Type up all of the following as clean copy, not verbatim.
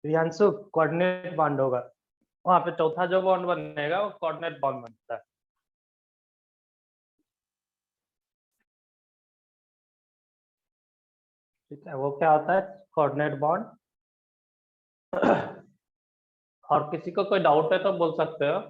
Priyanshu coordinate bond होगा वहां पे चौथा जो बॉन्ड बनेगा वो कोऑर्डिनेट बॉन्ड बनता है। ठीक है, वो क्या होता है कोऑर्डिनेट बॉन्ड। और किसी को कोई डाउट है तो बोल सकते हो।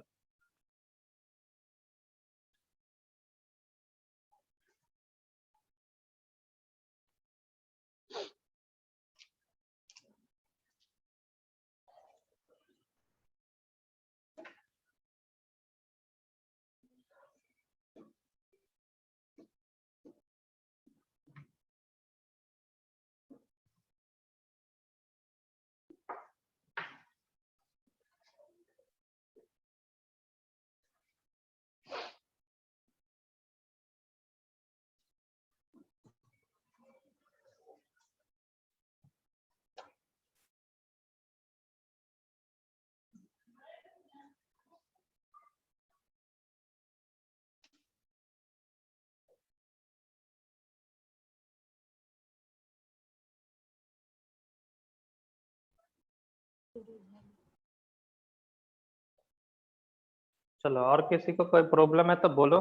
चलो, और किसी को कोई प्रॉब्लम है तो बोलो,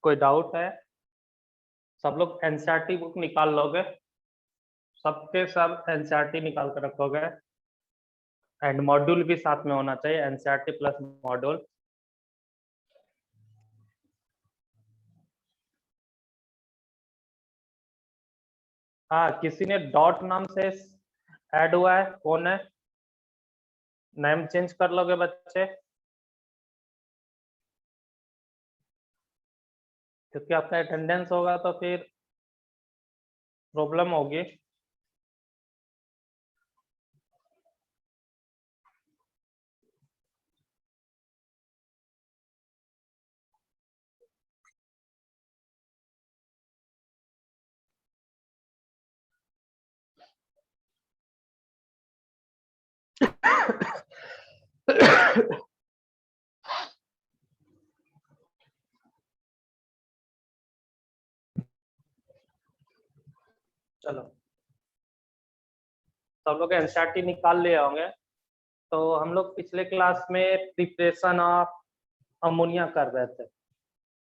कोई डाउट है? सब लोग एनसीईआरटी बुक निकाल लोगे? सबके सब एनसीईआरटी निकाल कर रखोगे? एंड मॉड्यूल भी साथ में होना चाहिए, एनसीईआरटी प्लस मॉड्यूल। हाँ, किसी ने डॉट नाम से ऐड हुआ है, कौन है? नेम चेंज कर लोगे बच्चे, क्योंकि आपका अटेंडेंस होगा तो फिर प्रॉब्लम होगी। चलो, सब लोग एनसीईआरटी निकाल लिए होंगे। तो हम लोग पिछले क्लास में प्रिपरेशन ऑफ अमोनिया कर रहे थे,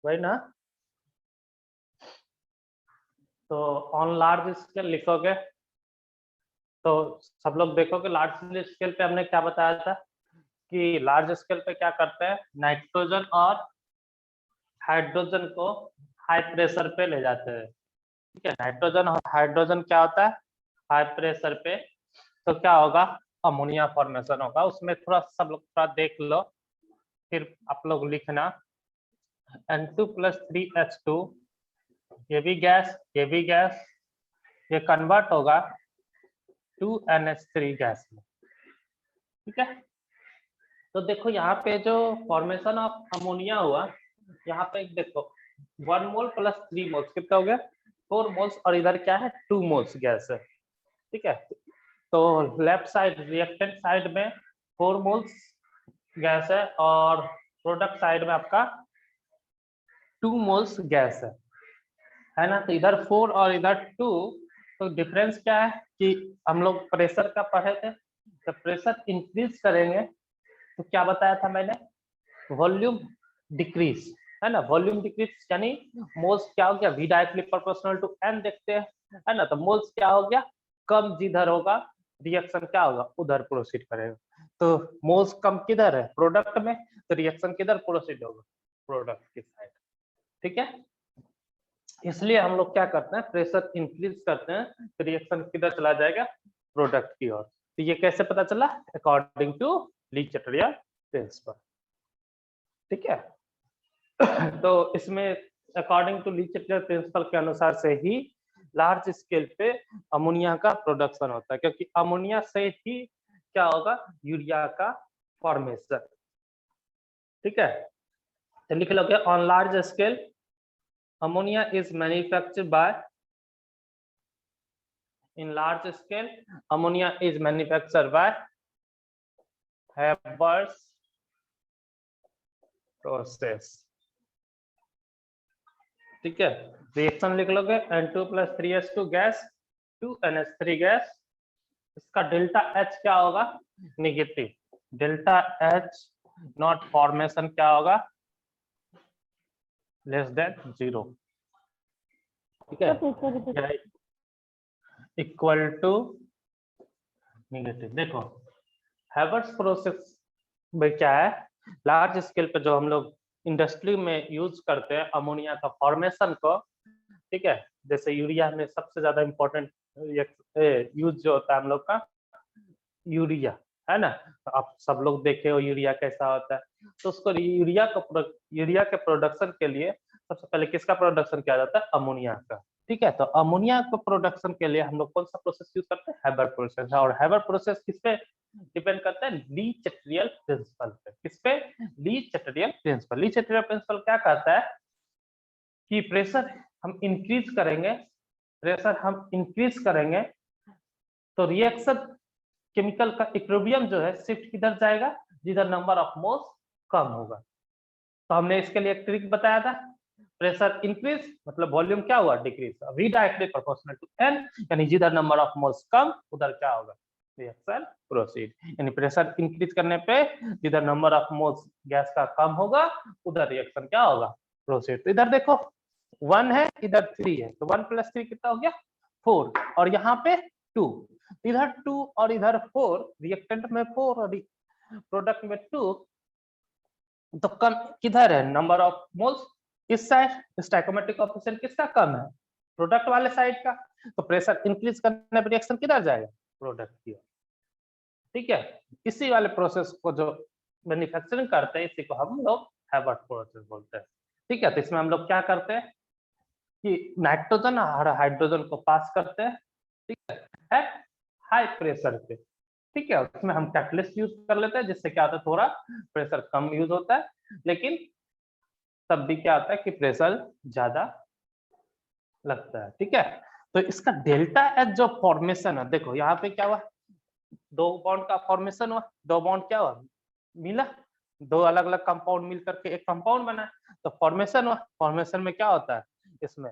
वही ना? तो ऑन लार्ज स्केल लिखोगे तो सब लोग देखोगे, लार्ज स्केल पे हमने क्या बताया था कि लार्ज स्केल पे क्या करते हैं, नाइट्रोजन और हाइड्रोजन को हाई प्रेशर पे ले जाते हैं। ठीक है, नाइट्रोजन और हाइड्रोजन क्या होता है, हाई प्रेशर पे, तो क्या होगा, अमोनिया फॉर्मेशन होगा। उसमें थोड़ा सब लोग थोड़ा देख लो, फिर आप लोग लिखना N2 + 3H2, ये भी गैस, ये भी गैस, ये कन्वर्ट होगा 2NH3 गैस में। ठीक है, तो देखो यहाँ पे जो फॉर्मेशन ऑफ अमोनिया हुआ, यहाँ पे देखो 1 मोल + 3 मोल्स कितना हो गया, 4 मोल्स, और इधर क्या है, 2 मोल्स गैस है। ठीक है, तो लेफ्ट साइड रिएक्टेंट साइड में 4 मोल्स गैस है और प्रोडक्ट साइड में आपका 2 मोल्स गैस है ना? तो इधर 4 और इधर 2, तो डिफरेंस क्या है कि हम लोग प्रेशर का पढ़े थे, तो प्रेशर इंक्रीज करेंगे तो क्या बताया था मैंने, वॉल्यूम डिक्रीज, है ना? वॉल्यूम डिक्रीज यानी मोल्स क्या हो गया, V directly proportional to N देखते हैं, है ना? तो मोल्स क्या हो गया, कम जिधर होगा रिएक्शन क्या होगा, उधर प्रोसीड करेगा। तो मोल्स कम किधर है, प्रोडक्ट में, तो रिएक्शन किधर प्रोसीड होगा, प्रोडक्ट की साइड। ठीक है, इसलिए हम लोग क्या करते हैं, प्रेशर इंक्रीज करते हैं तो रिएक्शन किधर चला जाएगा, प्रोडक्ट की ओर। तो ये कैसे पता चला, अकॉर्डिंग टू ली चटरिया प्रिंसिपल। ठीक है, तो इसमें अकॉर्डिंग टू ली चटरिया प्रिंसिपल के अनुसार से ही लार्ज स्केल पे अमोनिया का प्रोडक्शन होता है, क्योंकि अमोनिया से ही क्या होगा, यूरिया का फॉर्मेशन। ठीक है, तो लिख लो on large scale ammonia is manufactured by, in large scale ammonia is manufactured by Haber's process। ठीक है, रिएक्शन लिख लोगे N2 + 3H2 gas 2NH3 gas, इसका डेल्टा H क्या होगा, negative, delta H not formation क्या होगा, <0। ठीक है, इक्वल टू नेगेटिव। देखो हैबर्स प्रोसेस में क्या है, लार्ज स्केल पे जो हम लोग इंडस्ट्री में यूज करते हैं अमोनिया का फॉर्मेशन को, ठीक है, जैसे यूरिया में सबसे ज्यादा इम्पोर्टेंट यूज जो होता है हम लोग का यूरिया, है ना? तो आप सब लोग देखे हो यूरिया कैसा होता है, तो उसको यूरिया के प्रोडक्शन के लिए सबसे पहले किसका प्रोडक्शन किया जाता है, अमोनिया का। ठीक है, तो अमोनिया को प्रोडक्शन के लिए हम लोग कौन सा प्रोसेस यूज करते हैं, हैबर प्रोसेस। और हैबर प्रोसेस किस पे डिपेंड करता है, ली चटरियल प्रिंसिपल पे। किस पे, ली चटरियल प्रिंसिपल। ली चटरियल प्रिंसिपल क्या कहता है कि प्रेशर हम इंक्रीज करेंगे, प्रेशर हम इंक्रीज करेंगे तो रिएक्शन केमिकल का इक्विलिब्रियम जो है शिफ्ट किधर जाएगा, जिधर नंबर ऑफ मोल्स कम होगा। तो हमने इसके लिए एक ट्रिक बताया था, प्रेशर इंक्रीज मतलब वॉल्यूम क्या हुआ, decrease, V directly proportional to N, यानी जिधर नंबर ऑफ मोल्स कम उधर क्या होगा, रिएक्शन प्रोसीड। यानी प्रेशर इंक्रीज करने पे जिधर नंबर ऑफ मोल्स गैस का कम होगा उधर रिएक्शन क्या होगा, प्रोसीड। तो इधर देखो 1 है, इधर 3 है, तो 1 + 3 कितना हो गया, 4, और यहाँ पे 2, इधर 2 और इधर 4, रिएक्टेंट में 4 और प्रोडक्ट में 2, तो कम किधर है, नंबर ऑफ मोल्स इस साइड, स्टोइकोमेट्रिक कोएफिशिएंट किसका कम है, प्रोडक्ट वाले साइड का, तो प्रेशर इंक्रीज करने पर रिएक्शन किधर जाएगा, प्रोडक्ट की ओर। ठीक है, इसी वाले प्रोसेस को जो मैन्युफैक्चरिंग करते हैं इसी को हम लोग हैवर्ट प्रोसेस बोलते हैं। ठीक है, तो इसमें हम लोग क्या करते हैं कि नाइट्रोजन और हाइड्रोजन को पास करते हैं, ठीक है, हाई प्रेशर पे। ठीक है, उसमें हम कैटलिस्ट यूज कर लेते हैं, जिससे क्या होता है थोड़ा प्रेशर कम यूज होता है, लेकिन तब भी क्या होता है कि प्रेशर ज्यादा लगता है। ठीक है, तो इसका डेल्टा एच जो फॉर्मेशन है, देखो यहाँ पे क्या हुआ, दो बॉन्ड का फॉर्मेशन हुआ, दो बॉन्ड क्या हुआ, मिला, दो अलग अलग कंपाउंड मिल करके एक कंपाउंड बना, तो फॉर्मेशन हुआ, फॉर्मेशन में क्या होता है, इसमें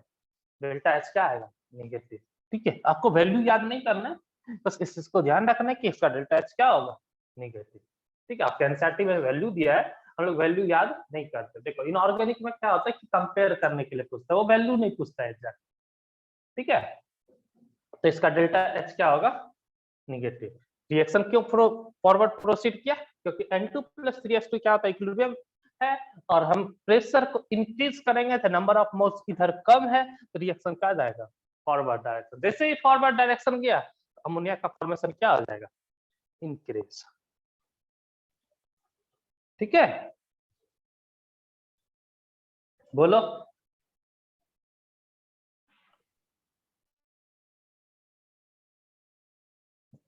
डेल्टा एच क्या आएगा, नेगेटिव। ठीक है, आपको वैल्यू याद नहीं करना है, बस इस चीज को ध्यान रखना है कि इसका डेल्टा एच क्या होगा, नेगेटिव। ठीक है, आपके एनसीईआरटी में वैल्यू दिया है, हम लोग वैल्यू याद नहीं करते। देखो इनऑर्गेनिक में क्या होता है कि कंपेयर करने के लिए पूछता है, वो वैल्यू नहीं पूछता है एग्जैक्ट। ठीक है, तो इसका डेल्टा एच क्या होगा, नेगेटिव। रिएक्शन क्यों फॉरवर्ड प्रोसीड किया, क्योंकि N2 + 3H2 क्या होता है, इक्विलिब्रियम है, और हम प्रेशर को इंक्रीज करेंगे तो नंबर ऑफ मोल्स इधर कम है, तो रिएक्शन क्या जाएगा, फॉरवर्ड डायरेक्शन। जैसे ही फॉरवर्ड डायरेक्शन गया, अमोनिया का फॉर्मेशन क्या हो जाएगा, इंक्रीज। ठीक है, बोलो।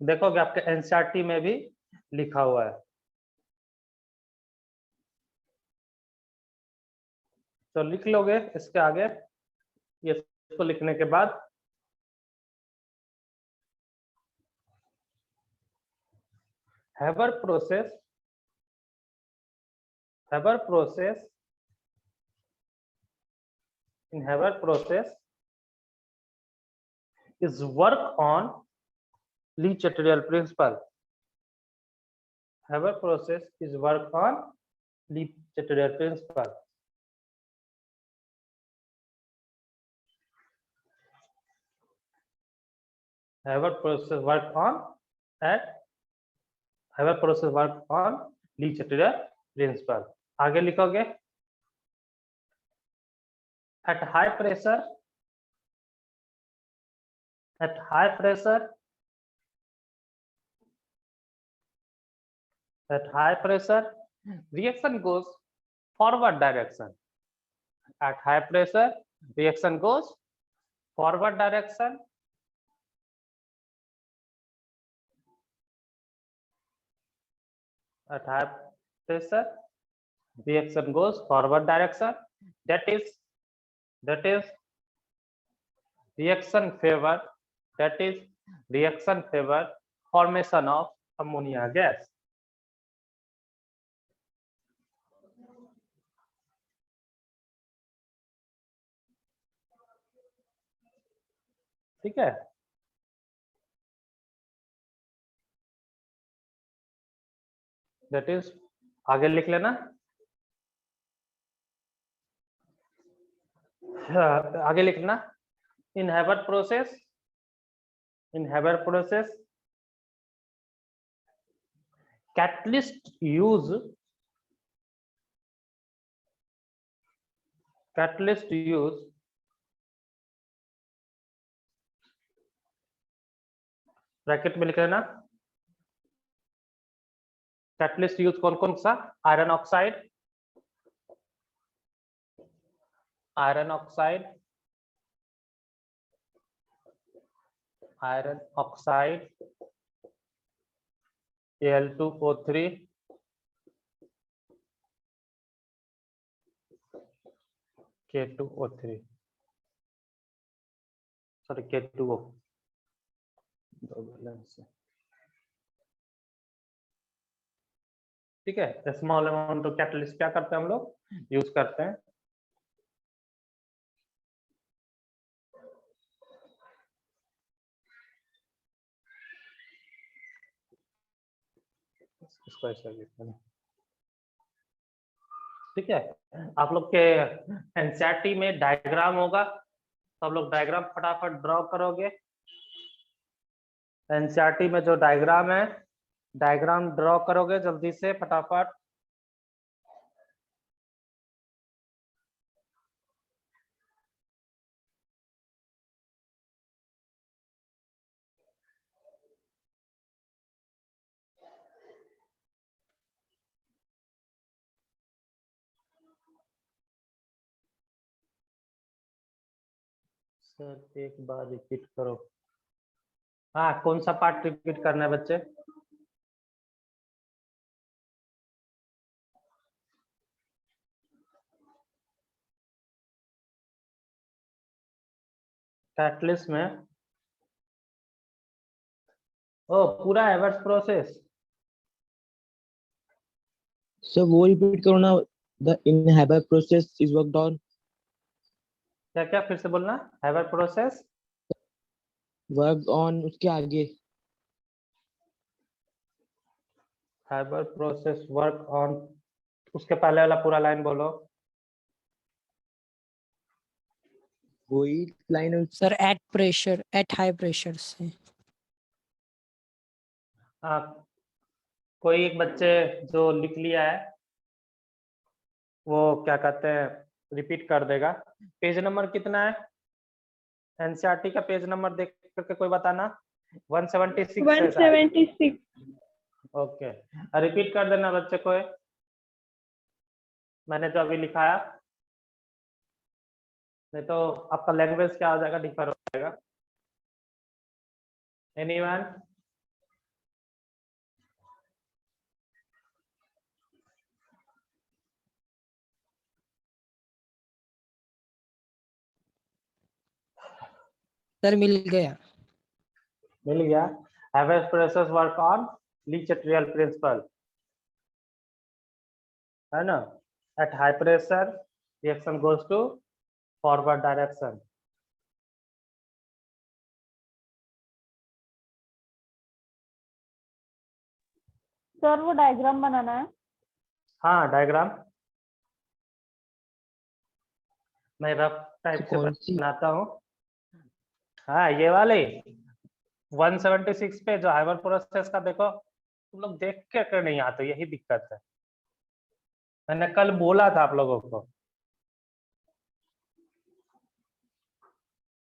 देखोगे आपके एनसीईआरटी में भी लिखा हुआ है, तो लिख लोगे इसके आगे, ये इसको लिखने के बाद Haber process, Haber process, in Haber process is work on Lee-Chatterjee principle. Haber process is work on Lee-Chatterjee principle. Haber process work on at Haber process work on Lee-Chatterjee principle. आगे लिखोगे at high pressure, at high pressure, at high pressure reaction goes forward direction. At high pressure reaction goes forward direction. At high pressure reaction goes forward direction, that is reaction favor, that is reaction favor formation of ammonia gas. ठीक है, that is आगे लिख लेना, आगे लिखना, in Haber process, in Haber process catalyst use, catalyst use bracket में लिख लेना, कैटलिस्ट यूज कौन कौन सा, iron oxide, iron oxide, iron oxide, Al2O3, K2O3, sorry K2O, दो बैलेंस है। ठीक है, स्मॉल अमाउंट ऑफ कैटलिस्ट क्या करते हैं हम लोग, यूज करते हैं। इसको ऐसा लिखते हैं। ठीक है, आप लोग के एनसीईआरटी में डायग्राम होगा, तो आप लोग डायग्राम फटाफट ड्रॉ करोगे। एनसीईआरटी में जो डायग्राम है, डायग्राम ड्रॉ करोगे जल्दी से फटाफट। सर एक बार रिपीट करो। हाँ, कौन सा पार्ट रिपीट करना है बच्चे? कैटलिस्ट में? ओ, पूरा हैवर्स प्रोसेस? सर वो रिपीट करो ना, the in Haber process is worked on. क्या क्या फिर से बोलना? हैवर प्रोसेस वर्कड ऑन उसके आगे। हैवर प्रोसेस वर्क ऑन, उसके पहले वाला पूरा लाइन बोलो। वही लाइन है। Sir at pressure, eight high pressure से। कोई एक बच्चे जो लिख लिया है वो क्या कहते हैं रिपीट कर देगा। पेज नंबर कितना है? एनसीईआरटी का पेज नंबर देख करके कोई बताना। 176 है शायद। 176। ओके, रिपीट कर देना बच्चे को। मैंने जो अभी लिखाया, नहीं तो आपका लैंग्वेज क्या हो जाएगा, डिफर हो जाएगा। एनीवन? सर मिल गया। मिल गया। हैवेस process work on Le Chatelier principle, है ना? At high pressure reaction goes to forward direction. Sir वो डायग्राम बनाना है। हाँ, डायग्राम मैं रफ टाइप से कौन सी? बनाता हूँ। हाँ, ये वाले 176 पे जो हाइवर प्रोसेस का देखो, तुम लोग देख के क्यों नहीं आते, यही दिक्कत है। मैंने कल बोला था आप लोगों को,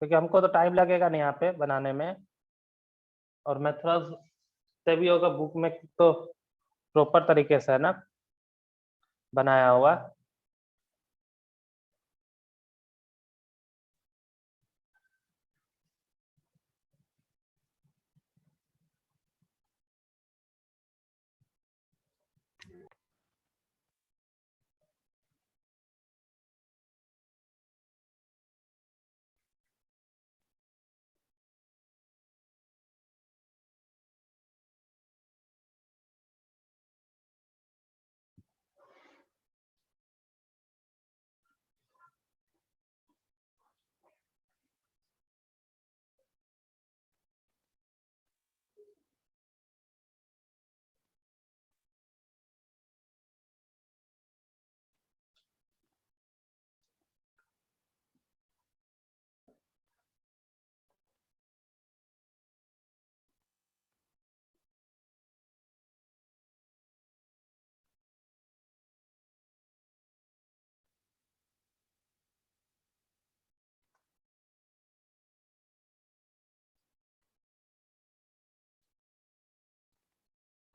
क्योंकि हमको तो टाइम लगेगा नहीं यहाँ पे बनाने में, और मैं थोड़ा से भी होगा बुक में तो प्रॉपर तरीके से है ना बनाया हुआ।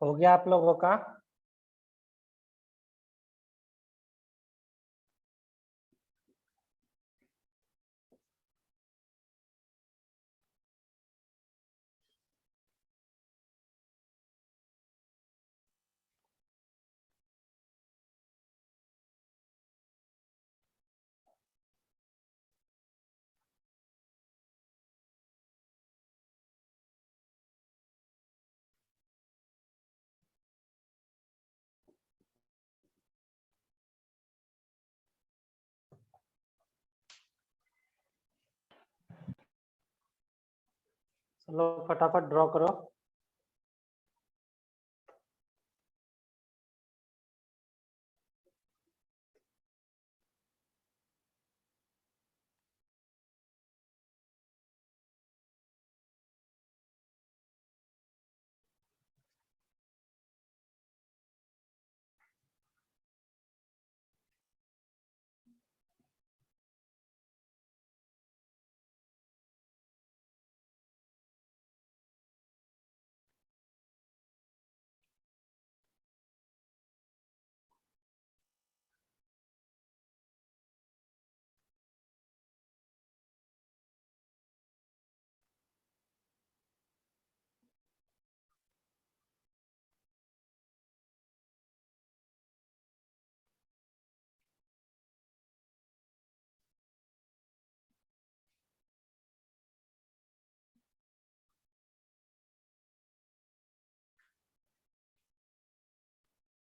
हो गया आप लोगों का? चलो फटाफट ड्रॉ करो।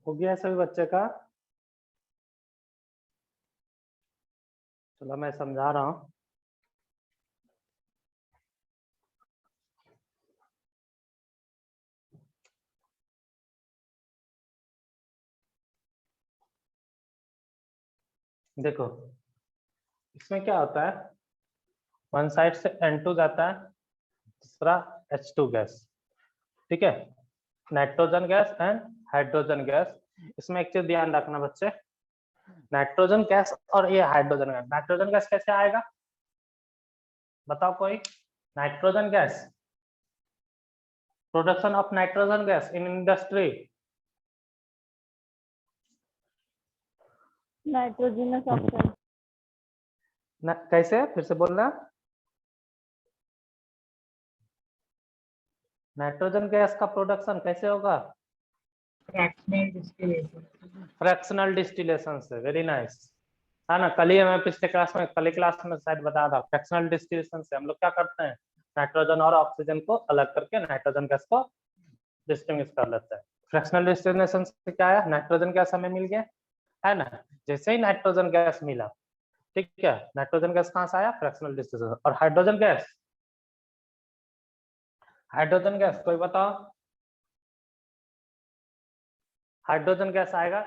हो गया सभी बच्चे का? चलो मैं समझा रहा हूँ। देखो इसमें क्या होता है, वन साइड से N2 जाता है, दूसरा H2 गैस, ठीक है, nitrogen gas and hydrogen gas. इसमें एक चीज ध्यान रखना बच्चे, नाइट्रोजन गैस और ये हाइड्रोजन गैस, नाइट्रोजन गैस कैसे आएगा बताओ कोई? Nitrogen gas, production of nitrogen gas in industry, nitrogenous oxide. कैसे, फिर से बोलना। नाइट्रोजन गैस का प्रोडक्शन कैसे होगा? फ्रैक्शनल डिस्टिलेशन से। वेरी नाइस, है ना। कल ही मैं पिछले क्लास में, कल क्लास में शायद बताया था, फ्रैक्शनल डिस्टिलेशन से हम लोग क्या करते हैं, नाइट्रोजन और ऑक्सीजन को अलग करके नाइट्रोजन गैस को डिस्टिंग्विश कर लेते हैं। फ्रैक्शनल डिस्टिलेशन से क्या है, नाइट्रोजन गैस हमें मिल गया, है ना। जैसे ही नाइट्रोजन गैस मिला, ठीक है, नाइट्रोजन गैस कहाँ से आया, फ्रैक्शनल डिस्टिलेशन। और हाइड्रोजन गैस, हाइड्रोजन गैस कोई बताओ? हाइड्रोजन गैस आएगा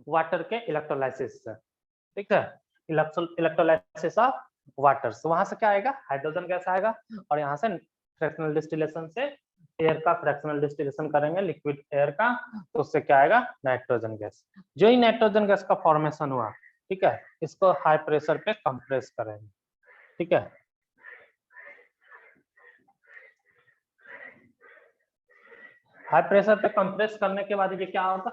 वाटर के इलेक्ट्रोलाइसिस से, ठीक है, इलेक्ट्रोलाइसिस ऑफ वाटर, वहां से क्या आएगा, हाइड्रोजन गैस आएगा। और यहाँ से फ्रैक्शनल डिस्टिलेशन से एयर का फ्रैक्शनल डिस्टिलेशन करेंगे, लिक्विड एयर का, तो उससे क्या आएगा, नाइट्रोजन गैस। जो ही नाइट्रोजन गैस का फॉर्मेशन हुआ, ठीक है, इसको हाई प्रेशर पे कंप्रेस करेंगे, ठीक है। हाई प्रेशर पे कंप्रेस करने के बाद ये क्या होगा,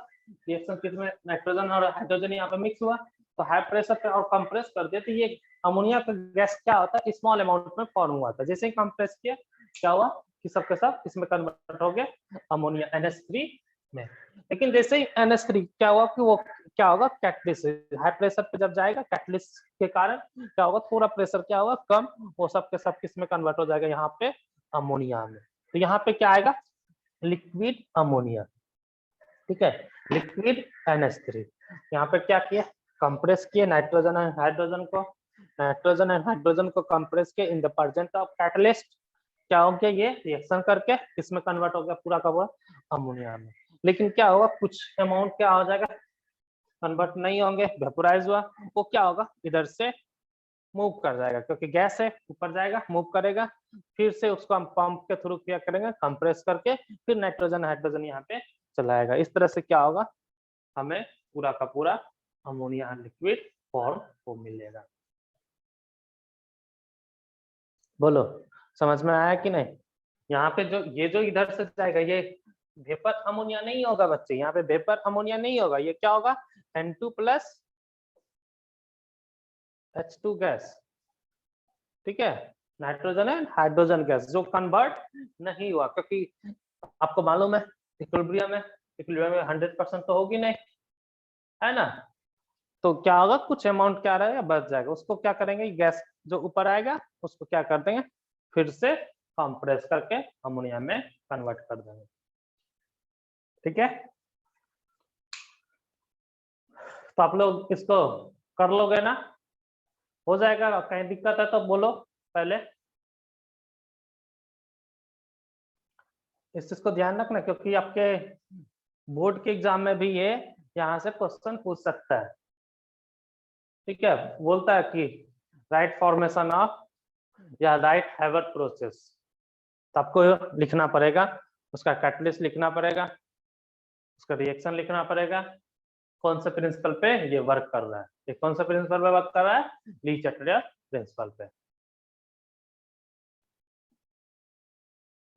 रिएक्शन किसमें, नाइट्रोजन और हाइड्रोजन यहाँ पे मिक्स हुआ, तो हाई प्रेशर पे और कंप्रेस कर दिया, तो ये अमोनिया का गैस क्या होता है, स्मॉल अमाउंट में फॉर्म हुआ था। जैसे ही कंप्रेस किया, क्या हुआ कि सबके सब इसमें कन्वर्ट हो गया अमोनिया NH3 में। लेकिन जैसे ही NH3 क्या हुआ कि वो क्या होगा, कैटलिस्ट, हाई प्रेशर पे जब जाएगा, कैटलिस्ट के कारण क्या होगा, थोड़ा प्रेशर क्या होगा कम, वो सबके सब किसमें कन्वर्ट हो जाएगा, यहाँ पे अमोनिया में। तो यहाँ पे क्या आएगा, लिक्विड अमोनिया, ठीक है, लिक्विड NH3। यहाँ पे क्या किया, कंप्रेस किए नाइट्रोजन एंड हाइड्रोजन को, नाइट्रोजन एंड हाइड्रोजन को कंप्रेस किए in the presence of catalyst, क्या हो गया, ये रिएक्शन करके इसमें कन्वर्ट हो गया पूरा का पूरा अमोनिया में। लेकिन क्या होगा, कुछ अमाउंट क्या हो जाएगा, कन्वर्ट नहीं होंगे, वेपोराइज हुआ, वो क्या होगा, इधर से मूव कर जाएगा, क्योंकि गैस है, ऊपर जाएगा, मूव करेगा, फिर से उसको हम पंप के थ्रू क्या करेंगे, कंप्रेस करके फिर नाइट्रोजन हाइड्रोजन यहाँ पे चलाएगा। इस तरह से क्या होगा, हमें पूरा का पूरा अमोनिया लिक्विड फॉर्म को मिलेगा। बोलो समझ में आया कि नहीं? यहाँ पे जो ये जो इधर से जाएगा, ये वेपर अमोनिया नहीं होगा बच्चे, यहाँ पे वेपर अमोनिया नहीं होगा, ये क्या होगा, N2 प्लस H2 गैस, ठीक है, नाइट्रोजन एंड हाइड्रोजन गैस जो कन्वर्ट नहीं हुआ, क्योंकि आपको मालूम है इक्विलिब्रियम में 100% तो होगी नहीं, है ना। तो क्या होगा, कुछ अमाउंट क्या रहेगा, बच जाएगा, उसको क्या करेंगे, गैस जो ऊपर आएगा उसको क्या कर देंगे, फिर से कंप्रेस करके अमोनिया में कन्वर्ट कर देंगे, ठीक है। तो आप लोग इसको कर लोगे ना, हो जाएगा, कहीं दिक्कत है तो बोलो पहले। इस चीज को ध्यान रखना, क्योंकि आपके बोर्ड के एग्जाम में भी ये यहाँ से क्वेश्चन पूछ सकता है, ठीक है। बोलता है कि राइट फॉर्मेशन ऑफ या राइट हैवर्ट प्रोसेस, तो आपको लिखना पड़ेगा, उसका कैटलिस्ट लिखना पड़ेगा, उसका रिएक्शन लिखना पड़ेगा, कौन से प्रिंसिपल पे ये वर्क कर रहा है, ये कौन सा प्रिंसिपल पे वर्क कर रहा है, ली चैटलियर प्रिंसिपल पे।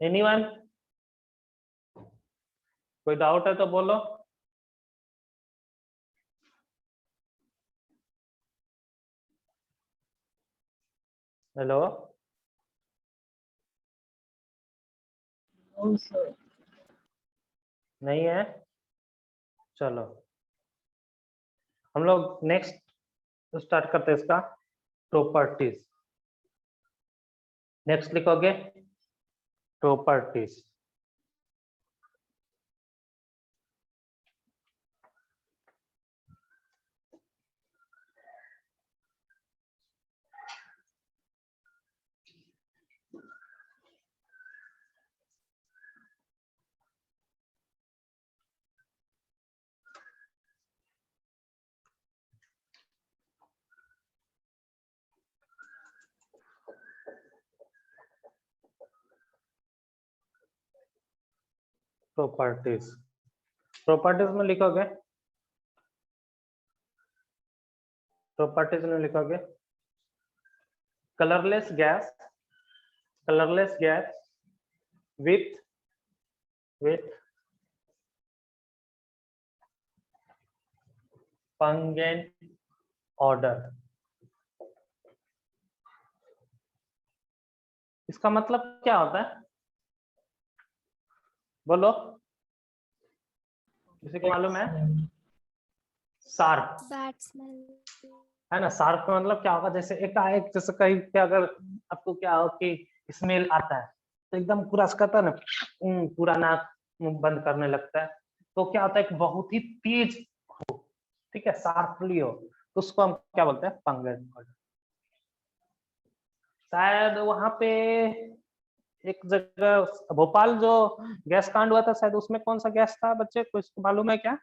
एनीवन, कोई डाउट है तो बोलो। हेलो, नहीं है, चलो हम लोग नेक्स्ट स्टार्ट करते हैं इसका प्रॉपर्टीज। नेक्स्ट लिखोगे प्रॉपर्टीज, प्रॉपर्टीज, प्रॉपर्टीज में लिखोगे, प्रॉपर्टीज में लिखोगे colourless gas, colourless gas with pungent odor। इसका मतलब क्या होता है, बोलो, किसी को मालूम है? Sharp bad smell. है ना, शार्प का मतलब क्या होगा, जैसे एकाएक जैसे कहीं पे अगर आपको क्या हो कि स्मेल आता है तो एकदम पूरा कहता है ना, पूरा नाक मुंह बंद करने लगता है, तो क्या होता है कि बहुत ही तेज हो, ठीक है, शार्पली हो, तो उसको हम क्या बोलते हैं, पंगेंट ऑडर। शायद वहां पे एक जगह भोपाल जो गैस कांड हुआ था, शायद उसमें कौन सा गैस था बच्चे, कुछ मालूम है क्या?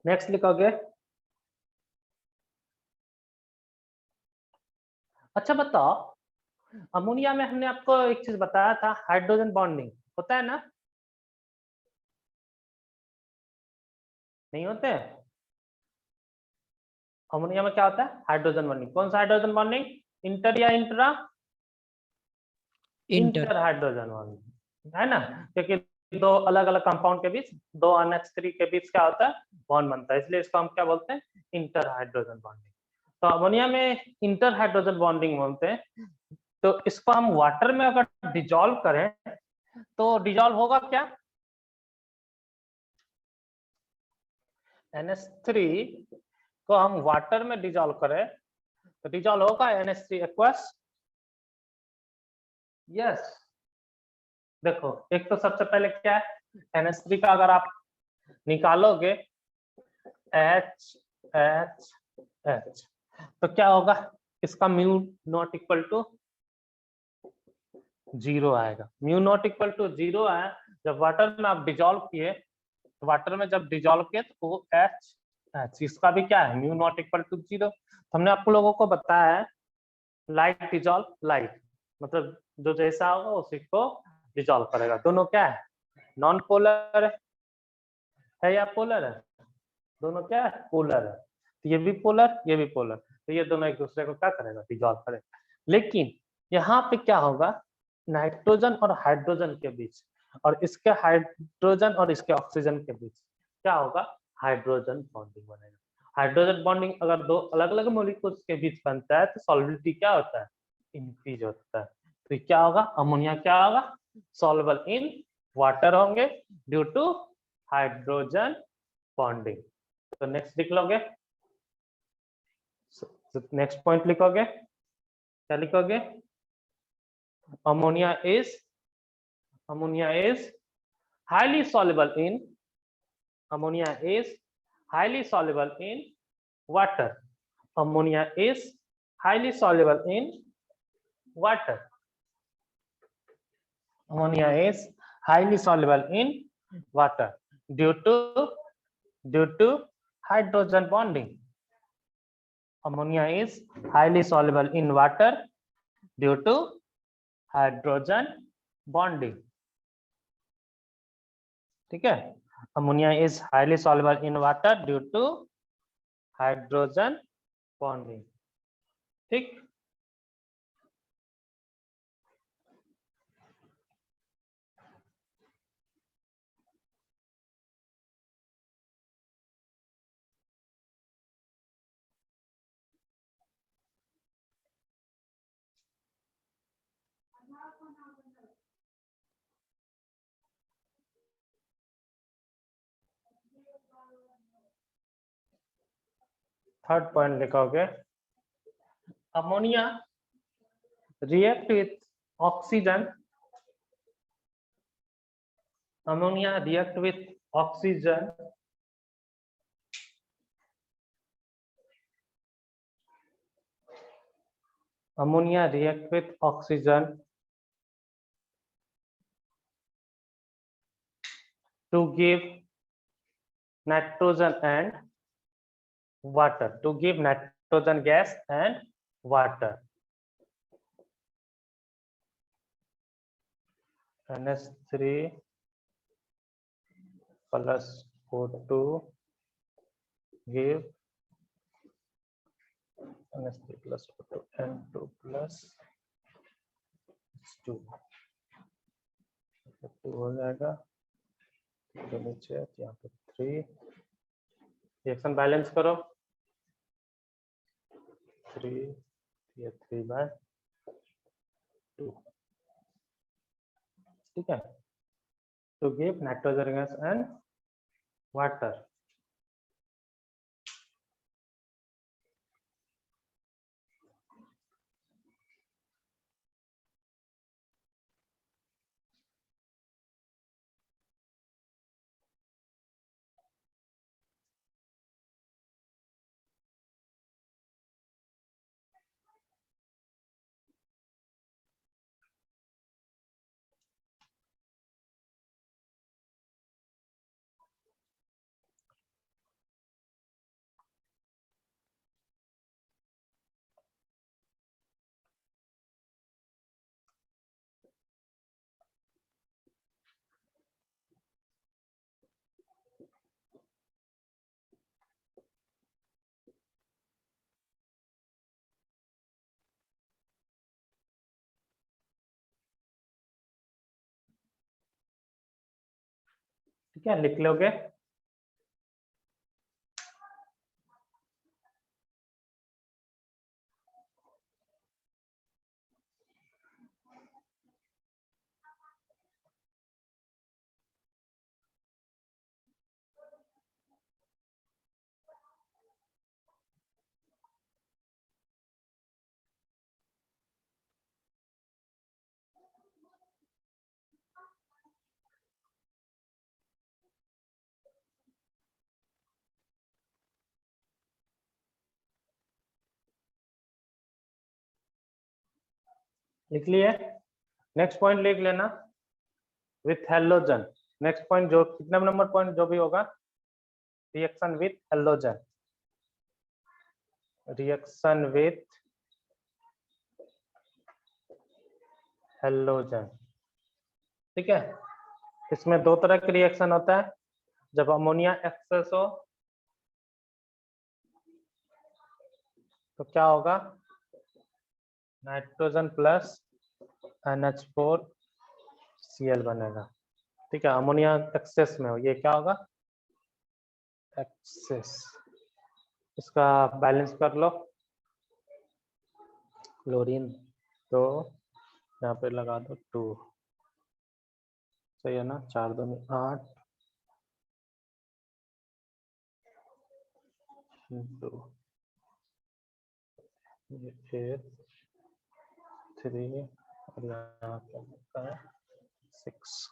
नेक्स्ट लिखोगे, अच्छा बताओ, अमोनिया में हमने आपको एक चीज बताया था, हाइड्रोजन बॉन्डिंग होता है ना, नहीं होते? अमोनिया में क्या होता है, हाइड्रोजन बॉन्डिंग। कौन सा हाइड्रोजन बॉन्डिंग, इंटर या इंट्रा? इंटर हाइड्रोजन बॉन्डिंग, है ना, क्योंकि दो अलग अलग कंपाउंड के बीच, दो NH3 के बीच क्या होता है, बॉन्ड बनता है, इसलिए इसको हम क्या बोलते हैं, इंटर हाइड्रोजन बॉन्डिंग। तो अमोनिया में इंटर हाइड्रोजन बॉन्डिंग बोलते हैं। तो इसको हम वाटर में अगर डिजोल्व करें तो डिजोल्व होगा क्या, NH3 को हम वाटर में डिजोल्व करें तो डिजोल्व होगा NH3 एक्वस। यस, देखो एक तो सबसे पहले क्या है, NH3 का अगर आप निकालोगे H H H तो क्या होगा, इसका म्यू नॉट इक्वल टू 0 आएगा। म्यू नॉट इक्वल टू 0 आया, जब वाटर में आप डिजोल्व किए, वाटर में जब डिजोल्व किए तो H H इसका भी क्या है, म्यू नॉट इक्वल टू 0। हमने आप लोगों को बताया है लाइट डिजोल्व लाइट, मतलब जो जैसा होगा उसी को डिजोल्व करेगा। दोनों क्या है, नॉन पोलर है या पोलर है, दोनों क्या है, पोलर है। तो ये भी पोलर, ये भी पोलर, तो ये दोनों एक दूसरे को क्या करेगा, डिजोल्व करेगा। लेकिन यहाँ पे क्या होगा, नाइट्रोजन और हाइड्रोजन के बीच और इसके हाइड्रोजन और इसके ऑक्सीजन के बीच क्या होगा, हाइड्रोजन बॉन्डिंग बनेगा। हाइड्रोजन बॉन्डिंग अगर दो अलग अलग मॉलिक्यूल्स के बीच बनता है तो सॉल्युबिलिटी क्या होता है, इंक्रीज होता है। तो क्या होगा, अमोनिया क्या होगा, सॉल्युबल इन वाटर होंगे ड्यू टू हाइड्रोजन बॉन्डिंग। तो नेक्स्ट लिख लोगे, नेक्स्ट पॉइंट लिखोगे, क्या लिखोगे, ammonia is highly soluble in, ammonia is highly soluble in water, ammonia is highly soluble in water, ammonia is highly soluble in water due to hydrogen bonding, ammonia is highly soluble in water due to hydrogen bonding. ठीक है, ammonia is highly soluble in water due to hydrogen bonding. ठीक, third point लिखोगे, ammonia react with oxygen, ammonia react with oxygen ammonia react with oxygen to give nitrogen and water, to give nitrogen gas and water. NH3 plus O2 give NH3 plus O2 N2 plus H2 2 हो जाएगा तो नीचे यहाँ पे 3 reaction balance करो 3 ये 3/2 ठीक है to give nitrogen gas and water ठीक है लिख लोगे लिख लिए नेक्स्ट पॉइंट लिख लेना विथ हेलोजन नेक्स्ट पॉइंट जो कितना नंबर पॉइंट जो भी होगा रिएक्शन विथ हेलोजन ठीक है इसमें दो तरह के रिएक्शन होता है जब अमोनिया एक्सेस हो तो क्या होगा नाइट्रोजन प्लस NH4 Cl बनेगा ठीक है अमोनिया एक्सेस में हो ये क्या होगा एक्सेस इसका बैलेंस कर लो क्लोरीन तो यहाँ पे लगा दो 2 सही है ना 4 2 में 8 2 ये 3 और यहाँ पे होता है 6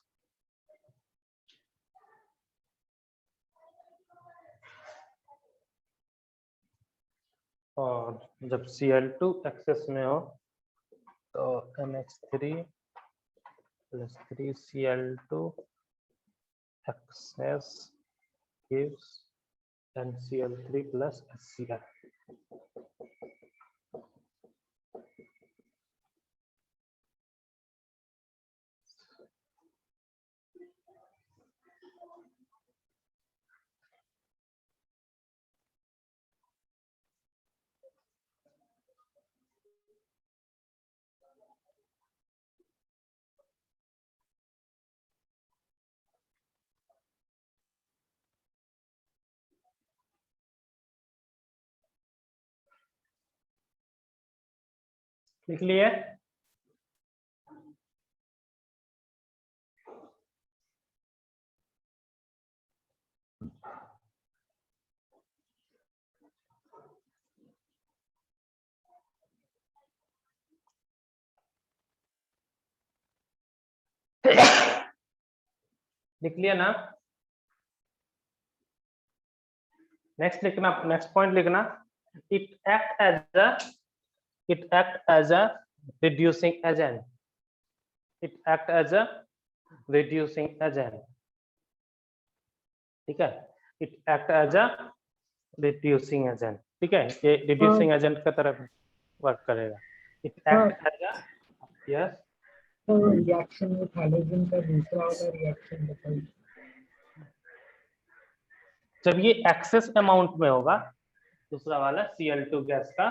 और जब Cl2 एक्सेस में हो तो NH3 plus 3 Cl2 excess gives NCl3 plus HCl. लिख लिए लिख लिया ना नेक्स्ट लिखना नेक्स्ट पॉइंट लिखना it act as a reducing agent ठीक है it act as a reducing agent ठीक है ये रिड्यूसिंग एजेंट की तरह वर्क करेगा it act as a yes तो रिएक्शन विथ हैलोजन का दूसरा वाला रिएक्शन बताइए। जब ये एक्सेस अमाउंट में होगा, दूसरा वाला Cl2 गैस का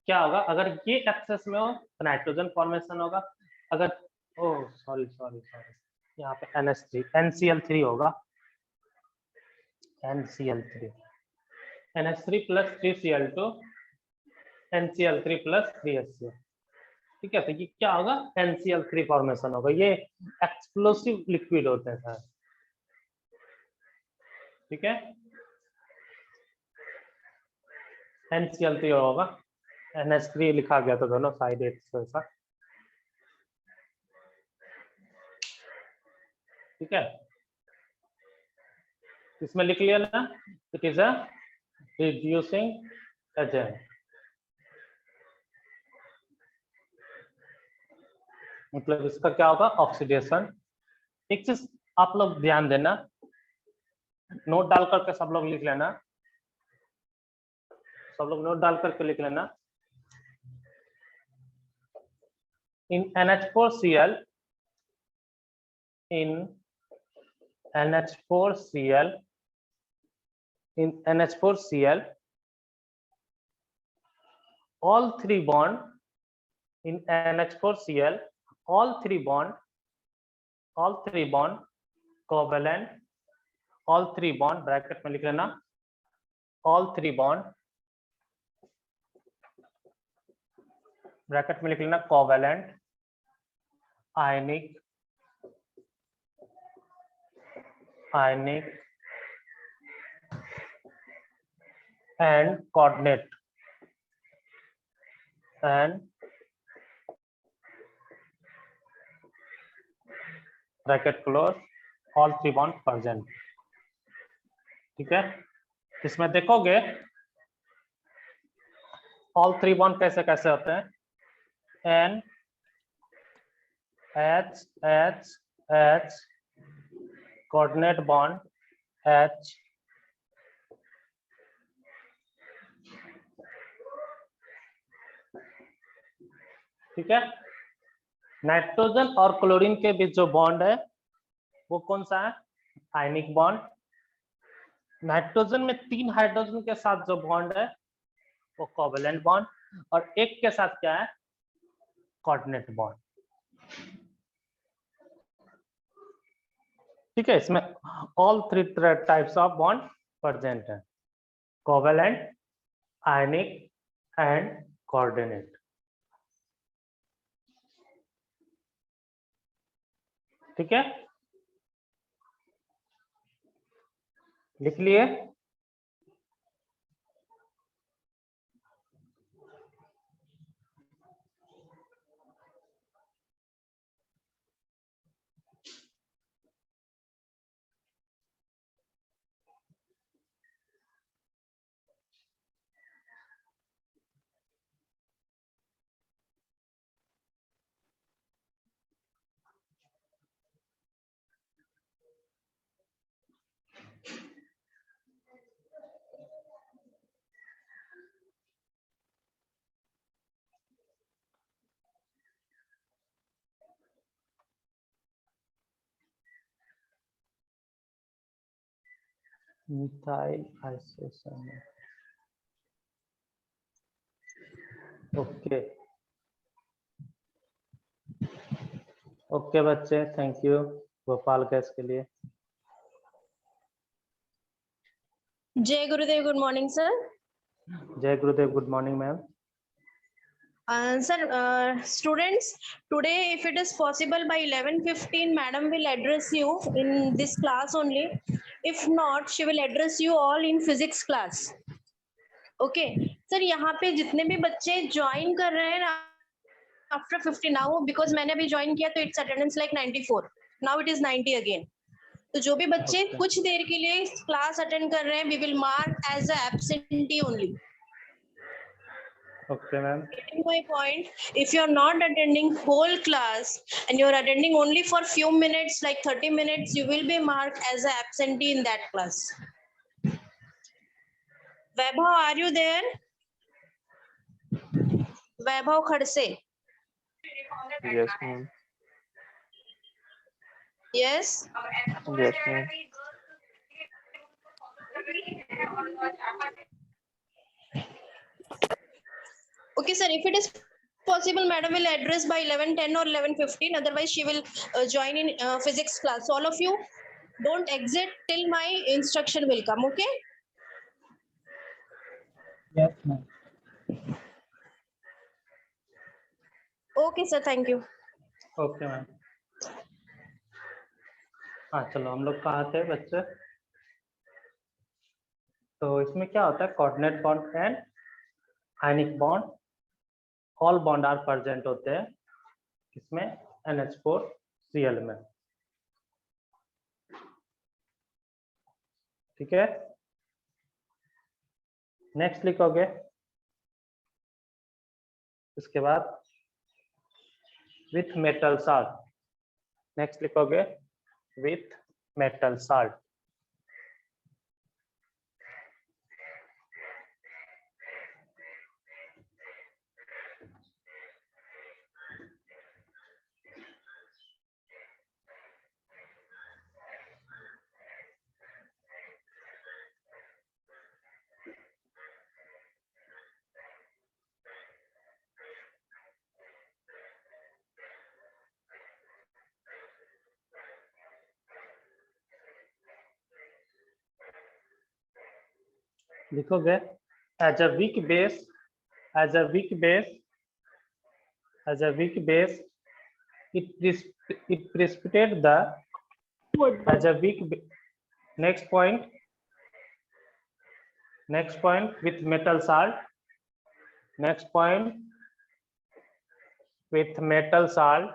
क्या होगा, अगर ये एक्सेस में हो तो नाइट्रोजन फॉर्मेशन होगा। अगर सॉरी यहाँ पे NH3 NCl3 होगा, NCl3 NH3 plus 3Cl2 NCl3 plus 3HCl। ठीक है, तो ये क्या होगा, NCl3 फॉर्मेशन होगा। ये एक्सप्लोसिव लिक्विड होते हैं सर। ठीक है, NCl3 होगा, NH3 लिखा गया था दोनों साइड एक जैसा। ठीक है, इसमें लिख लिया ना, it is a reducing agent. मतलब इसका क्या होगा, ऑक्सीडेशन। एक चीज आप लोग ध्यान देना, नोट डाल करके सब लोग लिख लेना, सब लोग नोट डाल करके लिख लेना। इन NH4Cl, in NH4Cl, all three bond in NH4Cl, all three bond covalent, all three bond bracket में लिख लेना, all three bond ब्रैकेट में लिख लेना covalent, ionic and coordinate and bracket close, all three bond present। ठीक है, इसमें देखोगे all three bond कैसे कैसे होते हैं, N H H H coordinate bond H, ठीक है। नाइट्रोजन और क्लोरीन के बीच जो बॉन्ड है वो कौन सा है, आयनिक बॉन्ड। नाइट्रोजन में 3 हाइड्रोजन के साथ जो बॉन्ड है वो कोवेलेंट बॉन्ड, और एक के साथ क्या है, कोऑर्डिनेट बॉन्ड। ठीक है, इसमें all 3 types of bond present है, कोवेलेंट, आयनिक एंड कोऑर्डिनेट। ठीक है, लिख लिए। मिथाइल आइसोसोमर, ओके ओके बच्चे, थैंक यू गोपाल गैस के लिए। जय गुरुदेव, गुड मॉर्निंग सर। जय Gurudev, good morning ma'am. Sir, students, today if it is possible by 11:15 madam will address you in this class only. If not, she will address you all in physics class. Okay sir, यहाँ पे जितने भी बच्चे join कर रहे हैं after 50 now, because मैंने अभी ज्वाइन किया तो its attendance like 94, now it is 90 again. तो जो भी बच्चे कुछ देर के लिए क्लास अटेंड कर रहे हैं, we will mark as a absentee only. Okay ma'am. Getting my point, if you're not attending whole class and you're attending only for few minutes like 30 minutes, you will be marked as an absentee in that class. Vaibhav, are you there? Vaibhav Khadse. Yes ma'am. Yes. Yes, ma'am. Okay, sir. If it is possible, madam will address by 11:10 or 11:15. Otherwise, she will join in physics class. So all of you don't exit till my instruction will come. Okay. Yes, ma'am. Okay, sir. Thank you. Okay ma'am. हाँ चलो, हम लोग कहाँ थे बच्चे? तो इसमें क्या होता है, coordinate bond and ionic bond, all bond are present होते हैं इसमें NH4Cl में। ठीक है, नेक्स्ट लिखोगे इसके बाद विथ मेटल साल्ट। नेक्स्ट लिखोगे विथ मेटल साल्ट। लिखोगे as a weak base, as a weak base, as a weak base it precipitate the as a weak next point with metal salt, next point with metal salt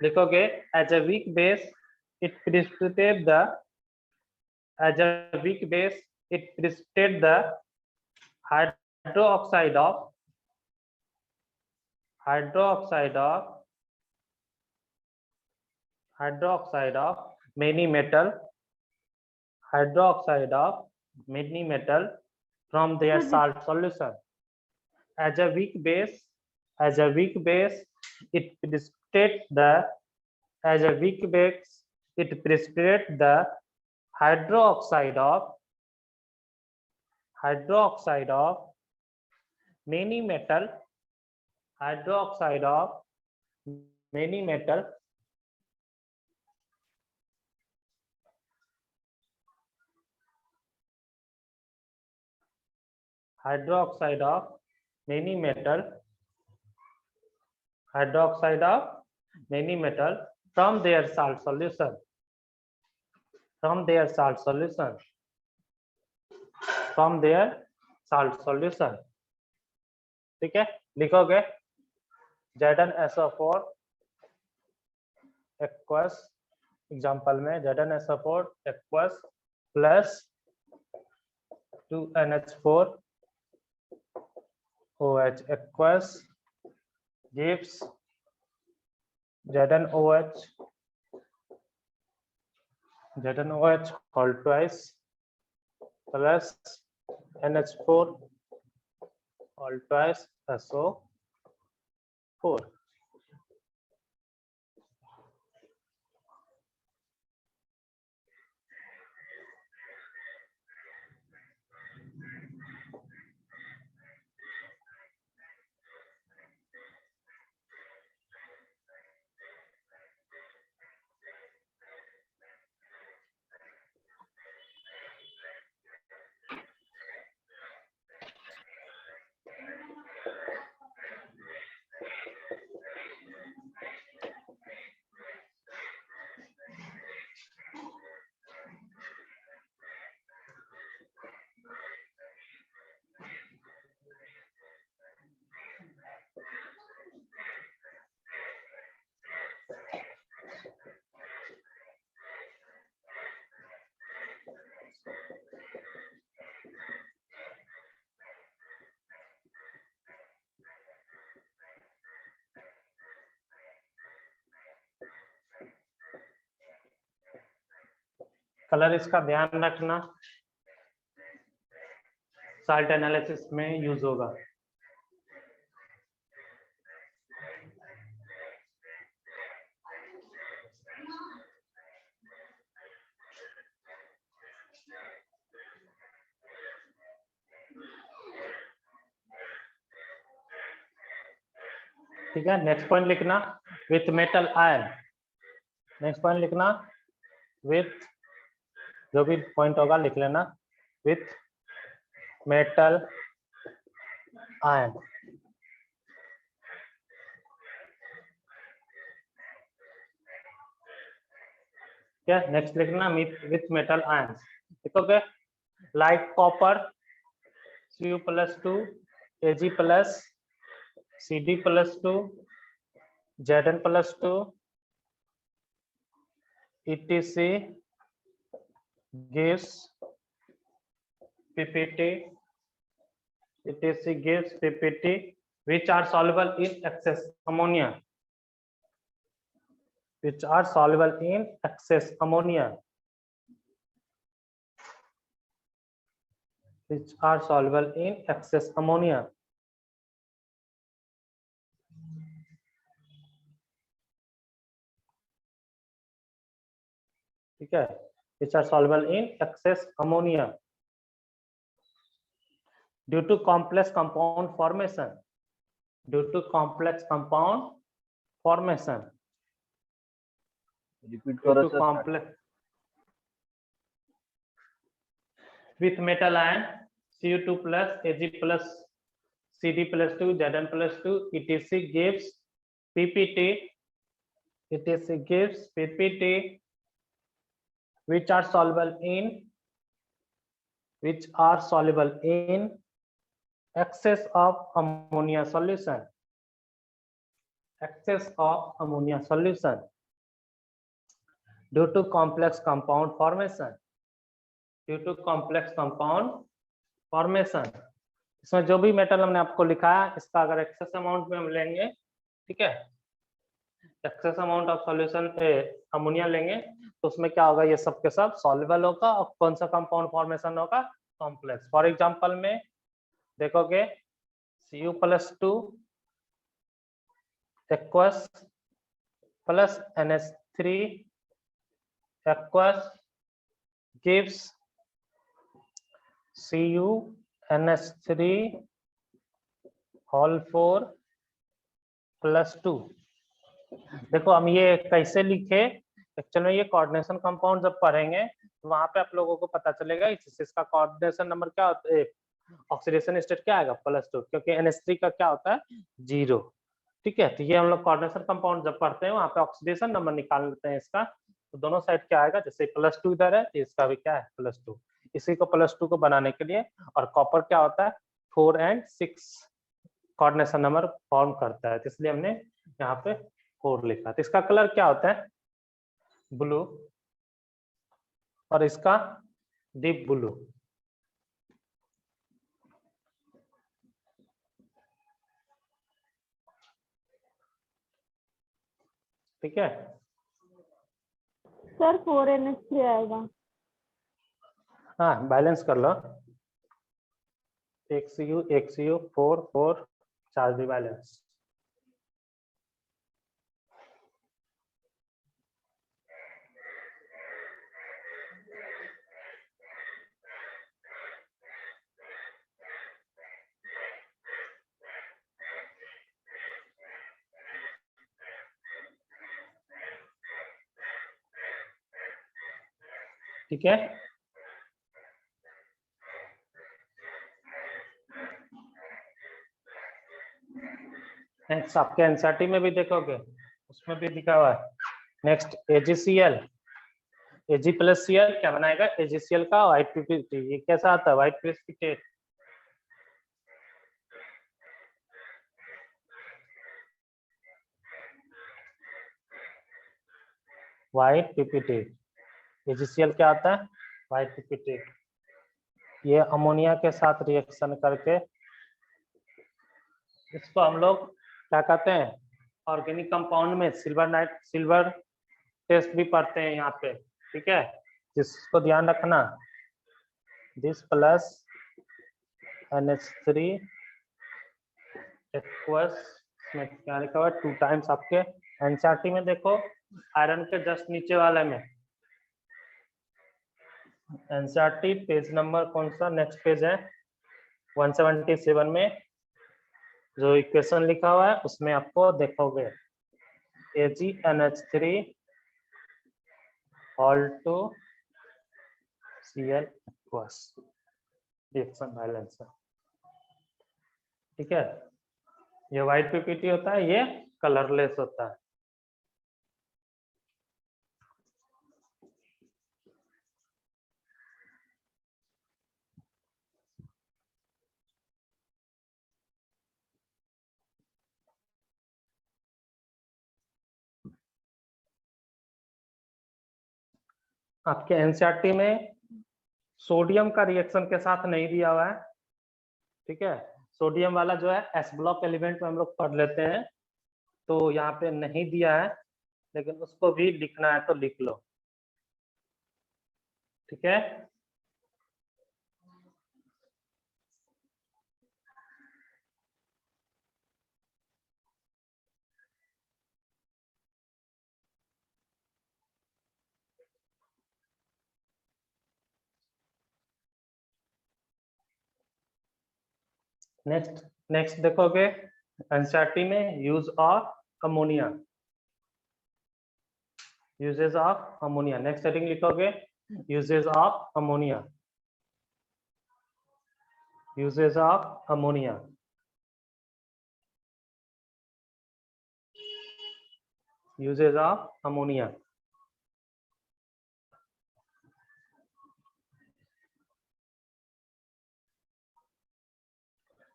लिखोगे as a weak base it precipitate the as a weak base it precipitate the hydroxide of many metal from their salt solution. As a weak base it precipitates the hydroxide of many metal from their salt solution. ठीक है, लिखोगे ZnSO4 aqueous, example में ZnSO4 aqueous plus 2NH4 OH aqueous gives ZnOH whole twice plus NH4 whole twice SO4. Colour इसका ध्यान रखना, salt analysis में use होगा। ठीक है, नेक्स्ट पॉइंट लिखना with metal ion. Next point लिखना विथ, जो भी पॉइंट होगा लिख लेना, विथ मेटल आयन। क्या नेक्स्ट लिखना विथ मेटल आयन। लिखोगे like copper Cu+2 Ag+ Cd+2 Zn+2 etc gives PPT which are soluble in excess ammonia, which are soluble in excess ammonia, which are soluble in excess ammonia. ठीक है, which are soluble in excess ammonia due to complex compound formation, due to complex compound formation, repeat due करो to sir. complex with metal ion Cu2+, Ag+, Cd+2, Zn+2 etc gives PPT, etc gives PPT which are soluble in excess of ammonia solution, excess of ammonia solution due to complex compound formation, due to complex compound formation। इसमें जो भी metal हमने आपको लिखा है इसका अगर excess amount में हम लेंगे, ठीक है, excess amount of solution ammonia लेंगे तो उसमें क्या होगा, ये सब के सब सॉल्युबल होगा और कौन सा कंपाउंड फॉर्मेशन होगा, कॉम्प्लेक्स। फॉर एग्जांपल में देखोगे Cu+2 aqueous plus NH3 aqueous gives CuNH3 whole 4 + 2। देखो हम ये कैसे लिखे, एक्चुअल में ये कोऑर्डिनेशन कंपाउंड जब पढ़ेंगे तो वहां पे आप लोगों को पता चलेगा इसका कोऑर्डिनेशन नंबर क्या होता है, ऑक्सीडेशन स्टेट क्या आएगा, +2, क्योंकि NH3 का क्या होता है 0। ठीक है, तो ये हम लोग कोऑर्डिनेशन कंपाउंड जब पढ़ते हैं वहां पे ऑक्सीडेशन नंबर निकाल लेते हैं इसका, तो दोनों साइड क्या आएगा, जैसे +2 इधर है तो इसका भी क्या है +2, इसी को +2 को बनाने के लिए। और कॉपर क्या होता है 4 और 6 कोऑर्डिनेशन नंबर फॉर्म करता है, तो इसलिए हमने यहाँ पे 4 लिखा। तो इसका कलर क्या होता है ब्लू और इसका डीप ब्लू। ठीक है, सर 4NH3 आएगा। हाँ बैलेंस कर लो, एक CU 4 4 चार्ज भी बैलेंस। ठीक है, नेक्स्ट आपके एनसीईआरटी में भी देखोगे उसमें भी लिखा हुआ है। नेक्स्ट AgCl, Ag+Cl क्या बनाएगा, AgCl का व्हाइट प्रेसिपिटेट। ये कैसा आता है white precipitate, white precipitate. AgCl क्या आता है व्हाइट प्रेसिपिटेट। ये अमोनिया के साथ रिएक्शन करके इसको हम लोग क्या कहते हैं, ऑर्गेनिक कंपाउंड में सिल्वर टेस्ट भी पढ़ते हैं यहाँ पे। ठीक है, जिसको ध्यान रखना, दिस प्लस NH3 एक्वस में क्या लिखा हुआ है 2 टाइम्स। आपके एनसीईआरटी में देखो आयरन के जस्ट नीचे वाले में, एनसीईआरटी पेज नंबर कौन सा, नेक्स्ट पेज है 177 में जो इक्वेशन लिखा हुआ है उसमें आपको देखोगे AgNH3 (2 Cl aqueous) reaction balance है। ठीक है, ये व्हाइट पीपीटी होता है, ये कलरलेस होता है। आपके एनसीईआरटी में सोडियम का रिएक्शन के साथ नहीं दिया हुआ है। ठीक है, सोडियम वाला जो है एस ब्लॉक एलिमेंट में हम लोग पढ़ लेते हैं, तो यहाँ पे नहीं दिया है, लेकिन उसको भी लिखना है तो लिख लो। ठीक है, नेक्स्ट देखोगे एनसीईआरटी में use of ammonia, uses of ammonia. Next heading लिखोगे uses of ammonia, uses of ammonia. Uses of ammonia.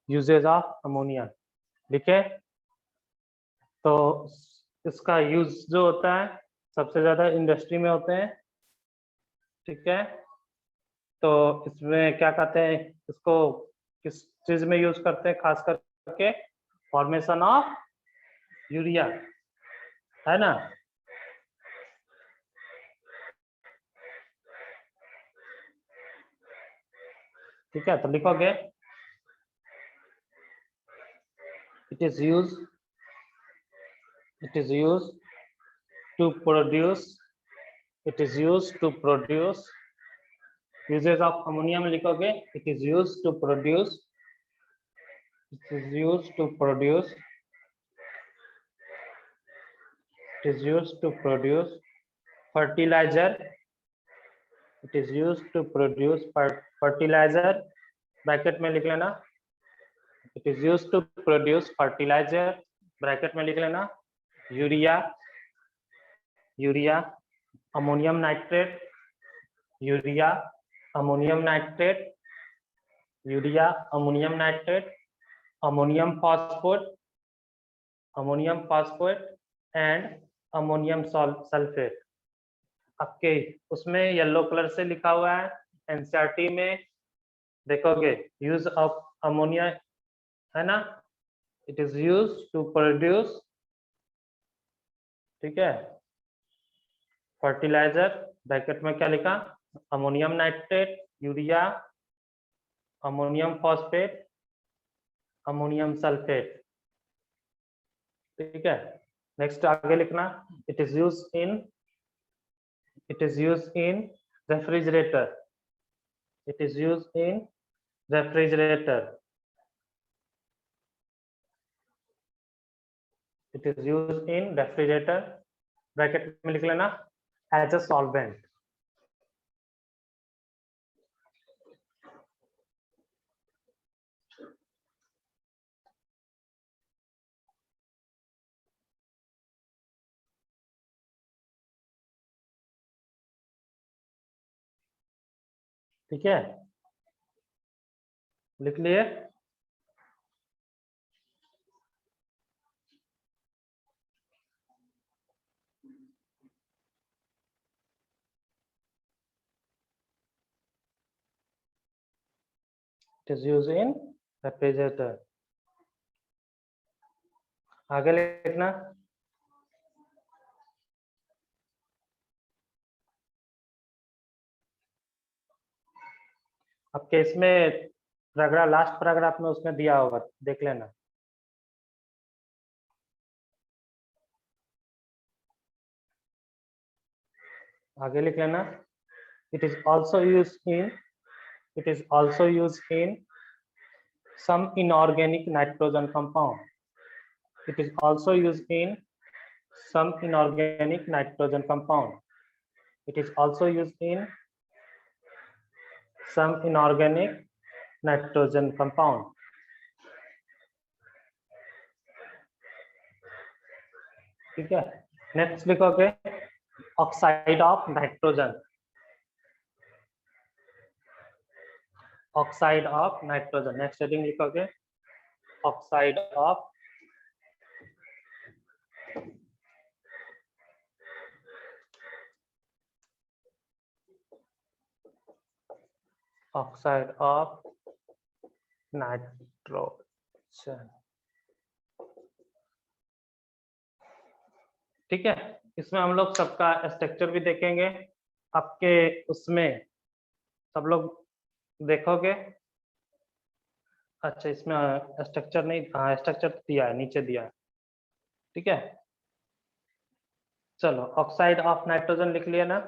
Uses of ammonia लिखे। तो इसका यूज जो होता है सबसे ज्यादा इंडस्ट्री में होते हैं। ठीक है, तो इसमें क्या कहते हैं, इसको किस चीज में यूज करते हैं, खास करके फॉर्मेशन ऑफ यूरिया, है ना। ठीक है, तो लिखोगे it is used to produce, it is used to produce, uses of ammonia में लिखोगे it is used to produce, it is used to produce, it is used to produce fertilizer, it is used to produce fertilizer, bracket में लिख लेना it is used to produce fertilizer, bracket में लिख लेना urea, urea, ammonium nitrate, urea, ammonium nitrate, urea, ammonium nitrate, ammonium phosphate, ammonium phosphate and ammonium sulphate. आपके उसमें yellow colour से लिखा हुआ है, एनसीईआरटी में देखोगे यूज ऑफ अमोनिया, है ना, it is use to produce, ठीक है, फर्टिलाइजर, ब्रैकेट में क्या लिखा, ammonium nitrate, urea, ammonium phosphate, ammonium sulphate. ठीक है, नेक्स्ट आगे लिखना it is use in refrigerator, it is used in refrigerator, it is used in refrigerator, bracket में लिख लेना एज अ सॉल्वेंट। ठीक है, लिख लिए। It is used in refrigerator। आगे लिखना आपके इसमें पैराग्राफ, लास्ट पैराग्राफ में उसमें दिया होगा, देख लेना। आगे लिख लेना it is also used in some inorganic nitrogen compound. It is also used in some inorganic nitrogen compound. It is also used in some inorganic nitrogen compound. ठीक है, नेक्स्ट लिखोगे oxide of nitrogen. Oxide of nitrogen. Next heading लिखोगे oxide of oxide of nitrogen. ठीक है, इसमें हम लोग सबका स्ट्रक्चर भी देखेंगे. आपके उसमें सब लोग देखोगे. अच्छा, इसमें स्ट्रक्चर नहीं, हाँ स्ट्रक्चर दिया है, नीचे दिया है. ठीक है, चलो ऑक्साइड ऑफ नाइट्रोजन लिख लिया ना.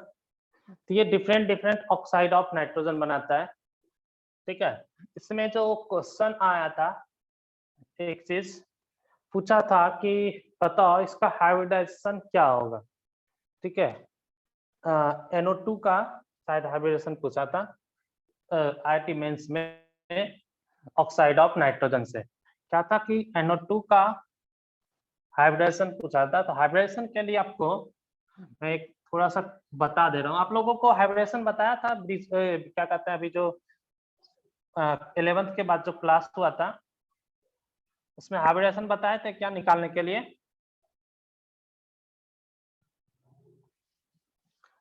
तो ये different different oxide of nitrogen बनाता है. ठीक है, इसमें जो क्वेश्चन आया था, एक चीज पूछा था कि बताओ इसका हाइब्रिडाइजेशन क्या होगा. ठीक है, NO2 का शायद हाइब्रिडेशन पूछा था IIT मेंस में ऑक्साइड ऑफ नाइट्रोजन से. क्या था कि NO2 का हाइब्रिडेशन पूछा था. तो हाइब्रिडेशन के लिए आपको मैं एक थोड़ा सा बता दे रहा हूँ. आप लोगों को हाइब्रिडेशन बताया था, क्या कहते हैं, अभी जो 11th के बाद जो क्लास हुआ था उसमें हाइब्रिडेशन बताए थे क्या निकालने के लिए.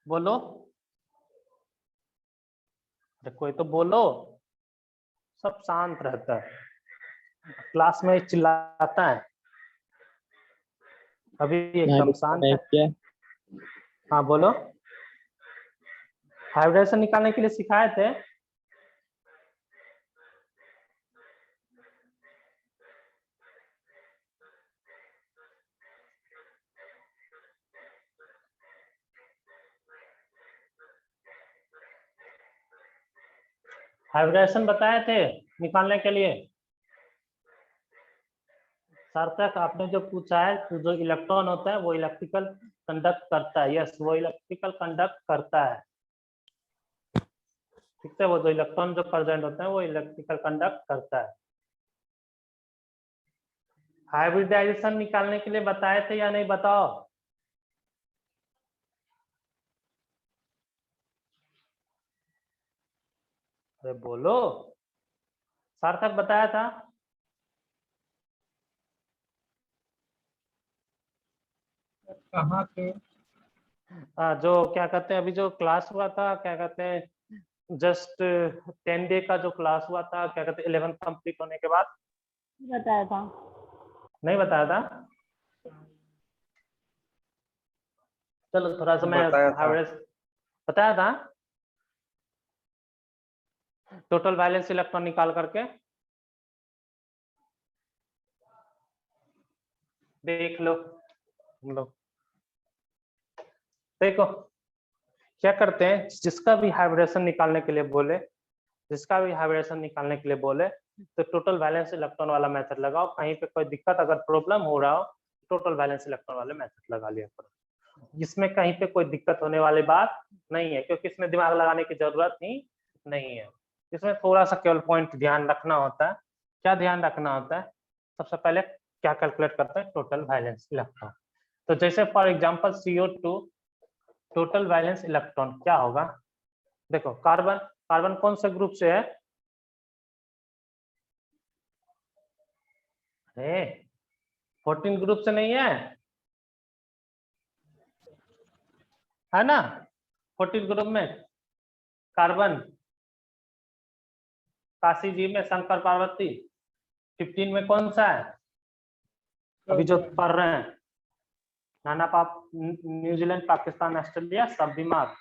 बोलो, अरे कोई तो बोलो. सब शांत रहता है, क्लास में चिल्लाता है. अभी एकदम शांत है. क्या? हाँ बोलो. हाइब्रिडेशन निकालने के लिए सिखाए थे. हाइब्रिडेशन बताए थे निकालने के लिए. सार्थक, आपने जो पूछा है तो जो इलेक्ट्रॉन होता है वो इलेक्ट्रिकल कंडक्ट करता है. यस, वो इलेक्ट्रिकल कंडक्ट करता है. ठीक है, वो जो इलेक्ट्रॉन जो प्रेजेंट होता है वो इलेक्ट्रिकल कंडक्ट करता है. हाइब्रिडाइजेशन निकालने के लिए बताए थे या नहीं, बताओ. अरे बोलो. सार्थक बताया था. कहाँ पे? जो क्या कहते हैं, अभी जो क्लास हुआ था, क्या कहते हैं, जस्ट 10 डे का जो क्लास हुआ था, क्या कहते हैं 11th कंप्लीट होने के बाद. बताया था. नहीं बताया था. चलो थोड़ा सा मैं बताया था. टोटल वैलेंस इलेक्ट्रॉन निकाल करके देख लो हम लोग. देखो क्या करते हैं, जिसका भी हाइब्रिडेशन निकालने के लिए बोले, तो टोटल वैलेंस इलेक्ट्रॉन वाला मेथड लगाओ. कहीं पे कोई दिक्कत अगर प्रॉब्लम हो रहा हो टोटल वैलेंस इलेक्ट्रॉन वाले मेथड लगा लिया करो. इसमें कहीं पे कोई दिक्कत होने वाली बात नहीं है, क्योंकि इसमें दिमाग लगाने की जरूरत ही नहीं है. इसमें थोड़ा सा केवल पॉइंट ध्यान रखना होता है. क्या ध्यान रखना होता है? सबसे पहले क्या कैलकुलेट करते हैं, टोटल वैलेंस इलेक्ट्रॉन. तो जैसे for example CO2 total valence electron क्या होगा. देखो कार्बन कौन से ग्रुप से है. 14 ग्रुप से नहीं है ना. 14 ग्रुप में कार्बन, काशी जी में शंकर पार्वती. 15 में कौन सा है अभी जो पढ़ रहे हैं, नाना न्यूजीलैंड, पाकिस्तान, ऑस्ट्रेलिया, सब बीमार.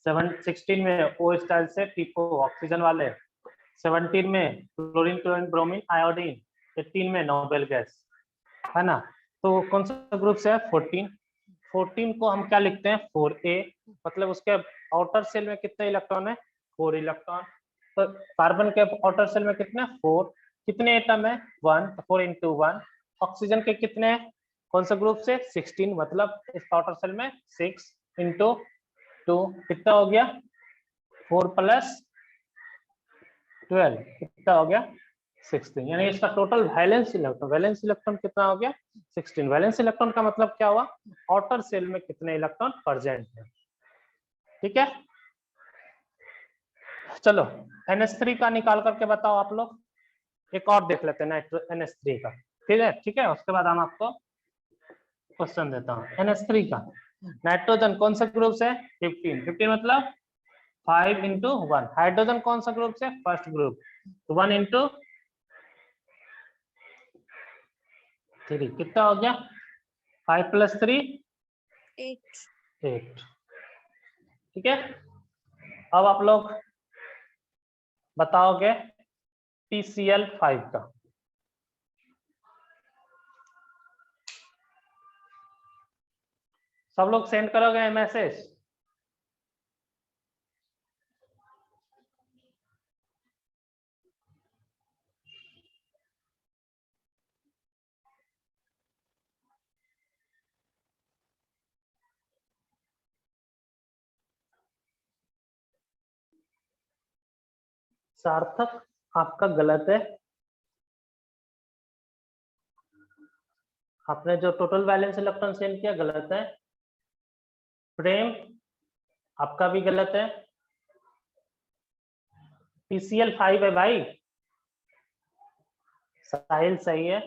16 में ओ स्टाइल से टीपो ऑक्सीजन वाले. 17 में क्लोरीन, क्लोरीन, ब्रोमीन, आयोडीन. 18 में नोबेल गैस, है ना. तो कौन सा ग्रुप से है, 14 को हम क्या लिखते हैं, 4a. मतलब उसके आउटर सेल में कितने इलेक्ट्रॉन है, 4 इलेक्ट्रॉन. तो कार्बन के आउटर सेल में कितने, 4. कितने एटम है 1, 4 into 1। ऑक्सीजन के कितने हैं कौन सा ग्रुप से 16, मतलब इस आउटर सेल में 6 into 2 कितना हो गया 4 + 12 कितना हो गया 16, यानी इसका टोटल वैलेंस इलेक्ट्रॉन कितना हो गया 16। वैलेंस इलेक्ट्रॉन का मतलब क्या हुआ आउटर सेल में कितने इलेक्ट्रॉन प्रेजेंट है। ठीक है, चलो NH3 का निकाल करके बताओ आप लोग। एक और देख लेते हैं NH3 का, ठीक है, उसके बाद हम आपको क्वेश्चन देता हूँ। NH3 का नाइट्रोजन कौन सा ग्रुप से 15 मतलब 5 into 1। हाइड्रोजन कौन सा ग्रुप से फर्स्ट ग्रुप, 1 into 3 कितना हो गया 5 + 3 8। ठीक है, अब आप लोग बताओगे TCl5 का। सब लोग सेंड करोगे मैसेज। सार्थक आपका गलत है, आपने जो टोटल वैलेंस इलेक्ट्रॉन सेंड किया गलत है। प्रेम आपका भी गलत है। TCl5 है भाई, साहिल सही है।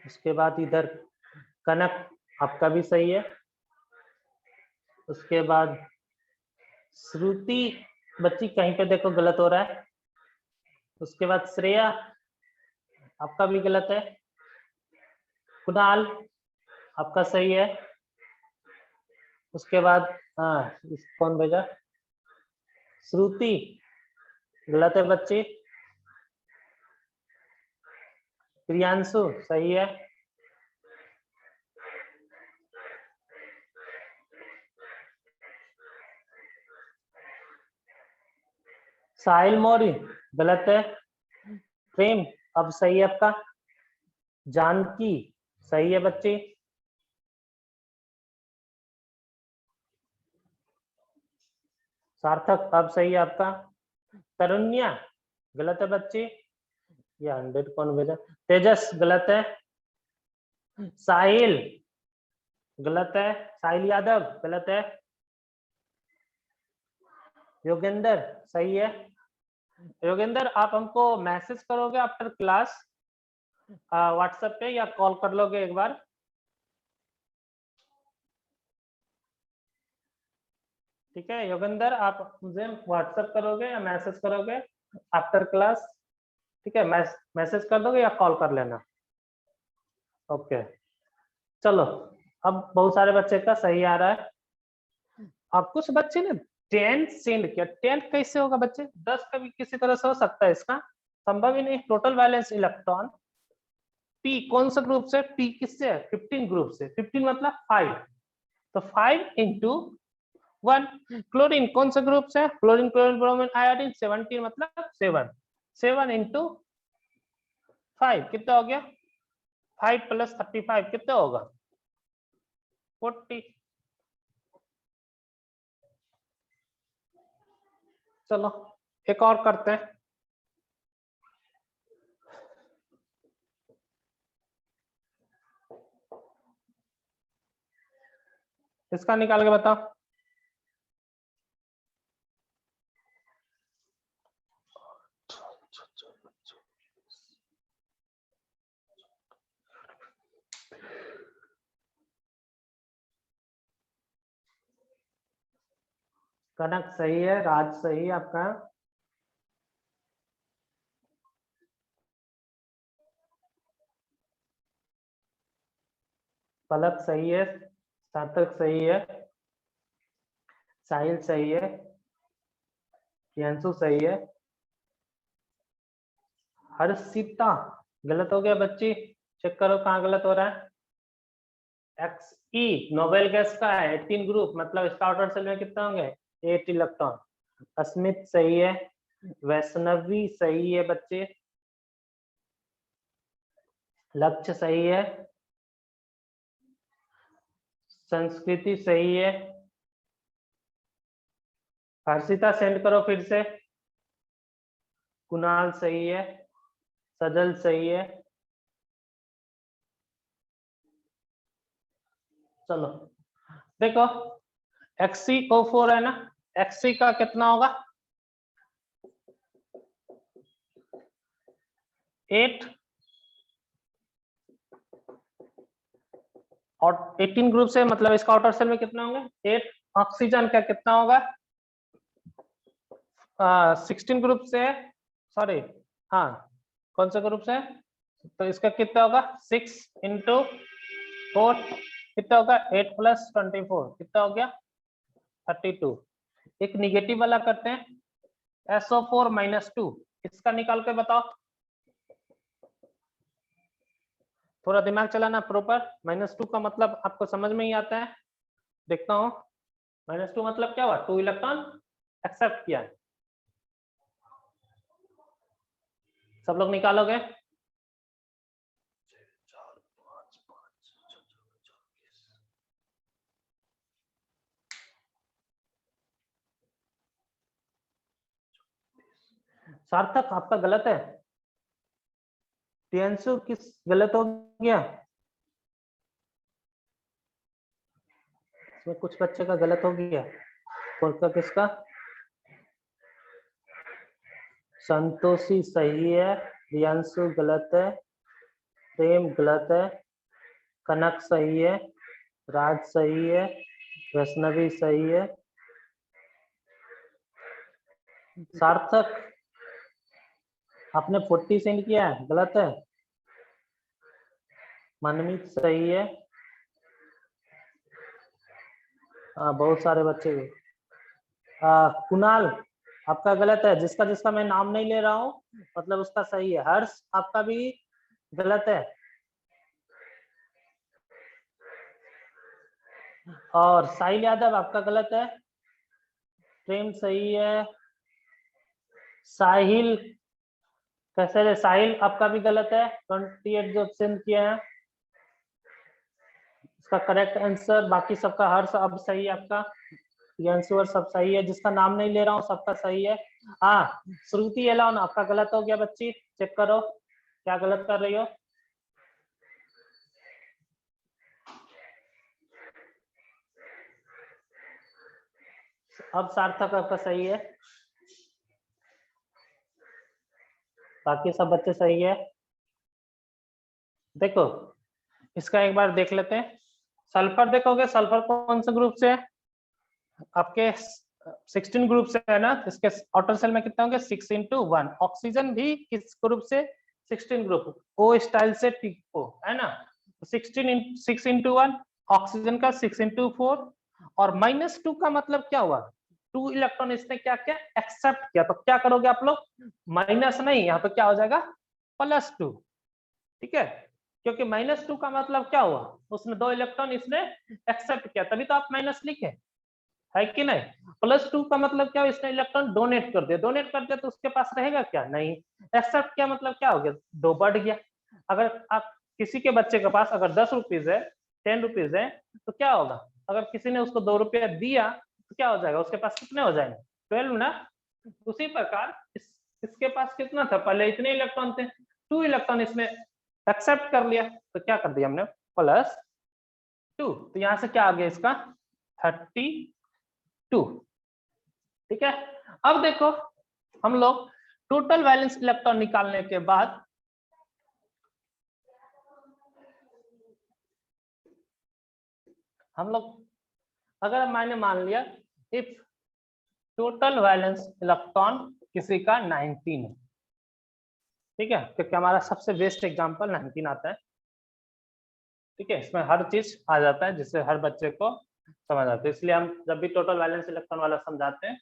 उसके बाद इधर कनक आपका भी सही है। उसके बाद श्रुति बच्ची कहीं पे देखो गलत हो रहा है। उसके बाद श्रेया आपका भी गलत है। कुणाल आपका सही है। उसके बाद कौन भेजा, श्रुति गलत है बच्ची। प्रियांशु सही है। साहिल मौर्य गलत है। प्रेम अब सही है आपका। जानकी सही है बच्ची। सार्थक अब सही है आपका। तरुण्या गलत है बच्ची। ये 100 कौन भेजा, तेजस गलत है। साहिल गलत है। साहिल यादव गलत है। योगेंद्र सही है। योगेंद्र आप हमको मैसेज करोगे आफ्टर क्लास व्हाट्सएप पे, या कॉल कर लोगे एक बार। ठीक है योगेंद्र, आप मुझे व्हाट्सएप करोगे या मैसेज करोगे आफ्टर क्लास। ठीक है, मैसेज कर दोगे या कॉल कर लेना। ओके चलो, अब बहुत सारे बच्चे का सही आ रहा है। अब कुछ बच्चे ने 10 सेंड किया। 10 कैसे होगा बच्चे, 10 का भी किसी तरह से हो सकता है, इसका संभव ही नहीं। टोटल वैलेंस इलेक्ट्रॉन P कौन सा ग्रुप से, P किससे है 15 ग्रुप से। 15 मतलब 5, तो 5 into 1। क्लोरीन कौन सा ग्रुप से, क्लोरीन क्लोरीन ब्रोमीन आयोडीन 17 मतलब 7। 7 into 5 कितना हो गया 5 + 35 कितना होगा 40। चलो एक और करते हैं। इसका निकाल के बताओ। कनक सही है, राज सही है आपका। पलक सही है। सार्थक सही है। साहिल सही है। प्रियांशु सही है। हर्षिता गलत हो गया बच्ची, चेक करो कहाँ गलत हो रहा है। XE नोबेल गैस का है 18 ग्रुप, मतलब इसका आउटर सेल में कितना होंगे 8 इलेक्ट्रॉन। अस्मित सही है, वैष्णवी सही है बच्चे, लक्ष्य सही है, संस्कृति सही है, हर्षिता सेंड करो फिर से, कुणाल सही है, सजल सही है। चलो देखो XCO4 है ना, XC का कितना होगा 8 और 18 ग्रुप से, मतलब इसका आउटर सेल में कितना होंगे 8। ऑक्सीजन का कितना होगा 16 ग्रुप से, सॉरी हाँ कौन सा ग्रुप से, तो इसका कितना होगा 6 × 4 कितना होगा 8 + 24 कितना हो गया 32। एक निगेटिव वाला करते हैं SO4 - 2, इसका निकाल के बताओ, थोड़ा दिमाग चलाना प्रॉपर। -2 का मतलब आपको समझ में ही आता है, देखता हूँ -2 मतलब क्या हुआ 2 इलेक्ट्रॉन एक्सेप्ट किया। सब लोग निकालोगे, सार्थक आपका गलत है, टियांशु किस गलत हो गया, इसमें कुछ बच्चे का गलत हो गया, कौन सा किसका, संतोषी सही है, रियांशु गलत है, प्रेम गलत है, कनक सही है, राज सही है, वैष्णवी सही है, सार्थक आपने 40 सेंड किया है गलत है, मनमीत सही है, बहुत सारे बच्चे, कुणाल आपका गलत है, जिसका जिसका मैं नाम नहीं ले रहा हूँ मतलब उसका सही है, हर्ष आपका भी गलत है, और साहिल यादव आपका गलत है, प्रेम सही है, साहिल कैसे है, साहिल आपका भी गलत है, 28 जो ऑप्शन किया है इसका करेक्ट आंसर, बाकी सबका हर्ष अब सही है, आपका आंसर सब सही है, जिसका नाम नहीं ले रहा हूँ सबका सही है। हाँ श्रुति एलाउन आपका गलत हो गया बच्ची, चेक करो क्या गलत कर रही हो, अब सार्थक आपका सही है, बाकी सब बच्चे सही है। देखो इसका एक बार देख लेते हैं, सल्फर देखोगे, सल्फर कौन से ग्रुप से है आपके 16 ग्रुप से है ना, इसके आउटर सेल में कितना होंगे 6 × 1। ऑक्सीजन भी किस ग्रुप से 16 ग्रुप, ओ स्टाइल से ठीक हो है ना, 6 × 1, ऑक्सीजन का 6 × 4, और -2 का मतलब क्या हुआ 2 इलेक्ट्रॉन इसने क्या किया एक्सेप्ट किया, तो क्या करोगे आप लोग माइनस नहीं, यहाँ पे क्या हो जाएगा +2, ठीक है, क्योंकि -2 का मतलब क्या हुआ उसने 2 इलेक्ट्रॉन इसने एक्सेप्ट किया, तभी तो आप माइनस लिखे है कि नहीं। +2 का मतलब क्या, इसने इलेक्ट्रॉन डोनेट कर दिया, डोनेट कर दिया तो उसके पास रहेगा क्या नहीं, एक्सेप्ट किया मतलब क्या हो गया 2 बढ़ गया। अगर आप किसी के बच्चे के पास अगर 10 रुपीज है 10 रुपीज है तो क्या होगा, अगर किसी ने उसको 2 रुपया दिया तो क्या हो जाएगा उसके पास कितने हो जाएंगे 12 ना। उसी प्रकार इसके पास कितना था, पहले इतने इलेक्ट्रॉन थे, 2 इलेक्ट्रॉन इसने एक्सेप्ट कर लिया तो क्या कर दिया हमने +2, तो यहाँ से क्या आ गया इसका 32, ठीक है। अब देखो हम लोग टोटल वैलेंस इलेक्ट्रॉन निकालने के बाद हम लोग अगर मैंने मान लिया इफ टोटल वैलेंस इलेक्ट्रॉन किसी का 19 है, ठीक है, क्योंकि हमारा सबसे बेस्ट एग्जांपल 19 आता है, ठीक है, इसमें हर चीज आ जाता है जिससे हर बच्चे को समझ आता है, इसलिए हम जब भी टोटल वैलेंस इलेक्ट्रॉन वाला समझाते हैं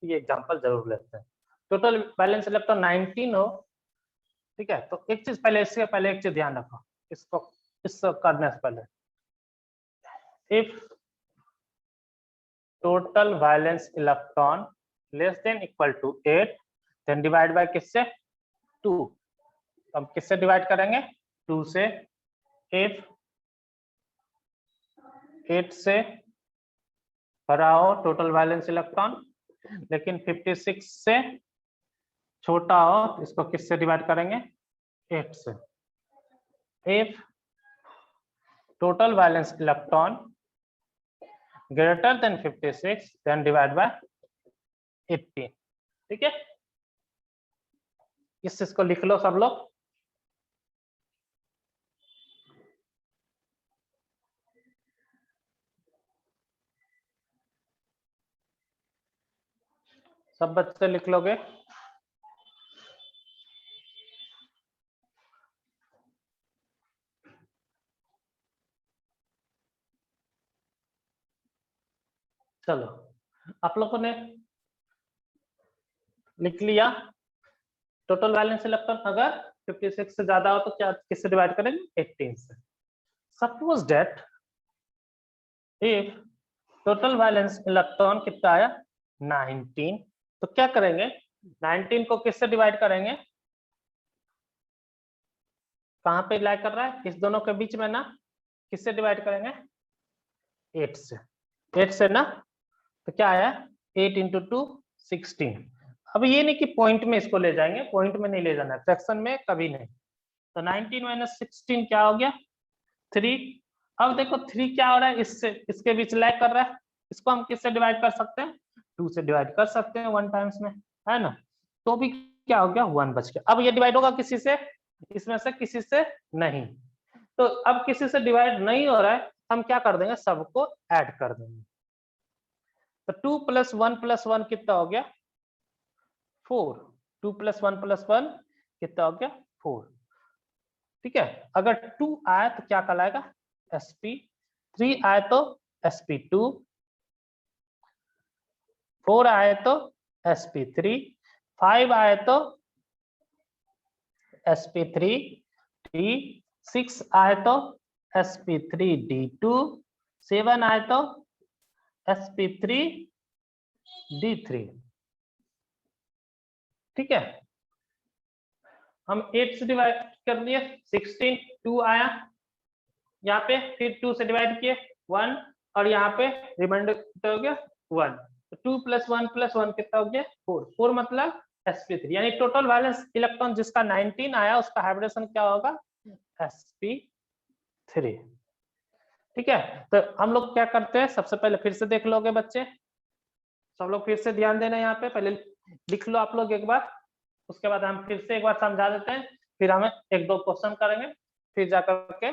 ये एग्जांपल जरूर लेते हैं। टोटल वैलेंस इलेक्ट्रॉन 19 हो, ठीक है, तो एक चीज पहले, इससे पहले एक चीज ध्यान रखो, इसको करने से पहले, if total valence electron less than equal to 8, then divide by किससे 2। अब किससे डिवाइड करेंगे 2 से। इफ 8 से बड़ा हो टोटल वैलेंस इलेक्ट्रॉन, लेकिन 56 से छोटा हो तो इसको किससे डिवाइड करेंगे 8 से। If total valence electron greater than 56 then divide by 18। ठीक है, इस चीज को लिख लो सब लोग। सब बच्चे लिख लोगे। चलो आप लोगों ने लिख लिया। टोटल वैलेंस इलेक्ट्रॉन अगर 56 से ज्यादा हो तो क्या किससे डिवाइड करेंगे 18 से। Suppose that if total valence electron कितना आया 19, तो क्या करेंगे 19 को किससे डिवाइड करेंगे, कहां पे लाई कर रहा है इस दोनों के बीच में ना, किससे डिवाइड करेंगे 8 से। 8 से ना, तो क्या आया 8 इंटू 2 16। अब ये नहीं कि पॉइंट में इसको ले जाएंगे, पॉइंट में नहीं ले जाना है, फ्रैक्शन में कभी नहीं। तो 19 माइनस 16 क्या हो गया 3। अब देखो 3 क्या हो रहा है इससे, इसके बीच लैग कर रहा है, इसको हम किससे डिवाइड कर सकते हैं 2 से डिवाइड कर सकते हैं 1 टाइम्स में, है ना। तो भी क्या हो गया 1 बच गया। अब ये डिवाइड होगा किसी से, इसमें से किसी से नहीं। तो अब किसी से डिवाइड नहीं हो रहा है, हम क्या कर देंगे सबको ऐड कर देंगे। तो 2 + 1 + 1 कितना हो गया 4। 2 + 1 + 1 कितना हो गया 4। ठीक है, अगर 2 आए तो क्या कहलाएगा sp, 3 आए तो sp2, 4 आए तो sp3, 5 आए तो sp3d, 6 आए तो sp3d2, 7 आए तो sp3d3। ठीक है, हम 8 से डिवाइड कर दिए 16, 2 आया यहाँ पे, फिर 2 से डिवाइड किए 1, और यहाँ पे रिमाइंडर कितना हो गया 1। तो 2 + 1 + 1 कितना हो गया 4। 4 मतलब sp3, यानी टोटल वैलेंस इलेक्ट्रॉन जिसका 19 आया उसका हाइब्रिडेशन क्या होगा sp3। ठीक है, तो हम लोग क्या करते हैं सबसे पहले फिर से देख लोगे बच्चे, सब लोग फिर से ध्यान देना, यहाँ पे पहले लिख लो आप लोग एक बार, उसके बाद हम फिर से एक बार समझा देते हैं, फिर हमें 1-2 क्वेश्चन करेंगे, फिर जाकर के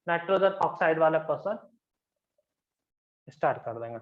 नाइट्रोजन ऑक्साइड वाला क्वेश्चन स्टार्ट कर देंगे।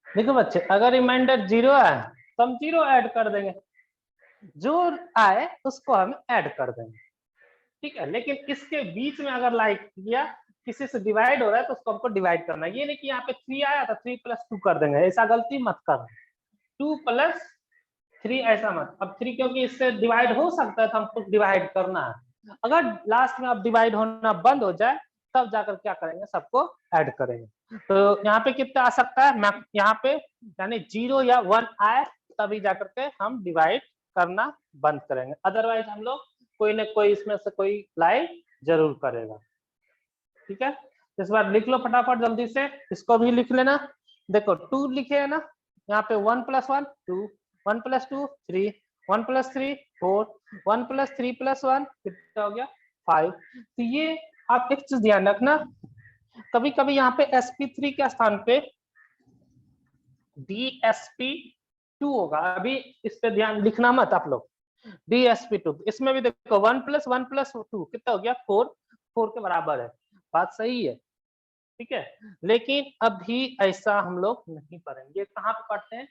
देखो बच्चे, अगर रिमाइंडर 0 है तो हम 0 ऐड कर देंगे, जो आए उसको हम ऐड कर देंगे। ठीक है, लेकिन इसके बीच में अगर लाइक किया किसी से डिवाइड हो रहा है तो उसको हमको डिवाइड करना है। ये नहीं कि यहाँ पे 3 आया तो 3 + 2 कर देंगे, ऐसा गलती मत कर। 2 + 3 ऐसा मत। अब 3 क्योंकि इससे डिवाइड हो सकता है तो हमको डिवाइड करना है। अगर लास्ट में अब डिवाइड होना बंद हो जाए तब जाकर क्या करेंगे सबको ऐड करेंगे। तो यहाँ पे कितना आ सकता है, मैं यहाँ पे यानी 0 या 1 आए तभी जाकर के हम डिवाइड करना बंद करेंगे, अदरवाइज हम लोग कोई ना कोई इसमें से कोई लाइन जरूर करेगा। ठीक है, इस बार लिख लो फटाफट जल्दी से, इसको भी लिख लेना। देखो 2 लिखे है ना, यहाँ पे 1 + 1 2, 1 + 2 3, 1 + 3 4, 1 + 3 + 1 कितना हो गया 5। तो ये आप एक चीज ध्यान रखना, कभी कभी यहाँ पे sp3 के स्थान पे dsp2 होगा, अभी इस पे ध्यान लिखना मत आप लोग। dsp2 इसमें भी देखो 1 + 1 + 2 कितना हो गया 4, 4 के बराबर है, बात सही है, ठीक है। लेकिन अभी ऐसा हम लोग नहीं पढ़ेंगे, कहाँ पे पढ़ते हैं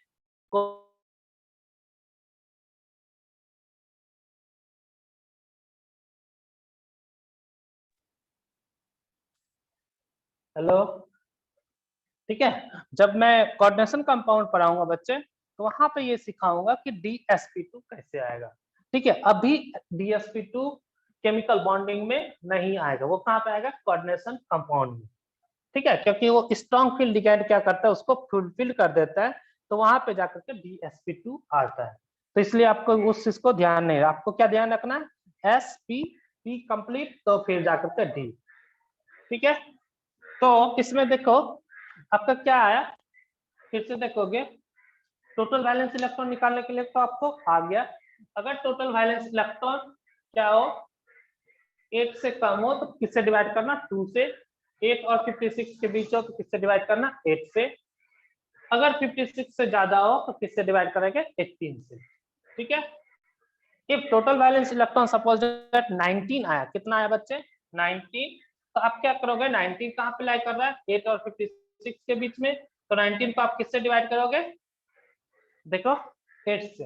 हेलो, ठीक है। जब मैं कोऑर्डिनेशन कंपाउंड पढ़ाऊंगा बच्चे, तो वहां पे ये सिखाऊंगा कि dsp2 कैसे आएगा, ठीक है। अभी dsp2 केमिकल बॉन्डिंग में नहीं आएगा, वो कहाँ पे आएगा कोऑर्डिनेशन कंपाउंड में, ठीक है, क्योंकि वो स्ट्रॉन्ग फील्ड लिगैंड क्या करता है उसको फुलफिल कर देता है, तो वहां पे जाकर के dsp2 आता है। तो इसलिए आपको उस चीज को ध्यान नहीं, आपको क्या ध्यान रखना है sp कंप्लीट तो फिर जाकर के d, ठीक है। तो इसमें देखो आपका क्या आया, फिर से देखोगे टोटल वैलेंस इलेक्ट्रॉन निकालने के लिए तो आपको आ गया, अगर टोटल वैलेंस इलेक्ट्रॉन क्या हो 8 से कम हो तो किससे डिवाइड करना 2 से, 8 और 56 के बीच हो तो किससे डिवाइड करना 8 से, अगर 56 से ज्यादा हो तो किससे डिवाइड करेंगे 18 से, ठीक है। If total valence electron suppose that 19 आया, कितना आया बच्चे 19, तो आप क्या करोगे 19 कहाँ पे लाई कर रहा है 8 और 56 के बीच में, तो 19 को आप किससे डिवाइड करोगे देखो 8 से,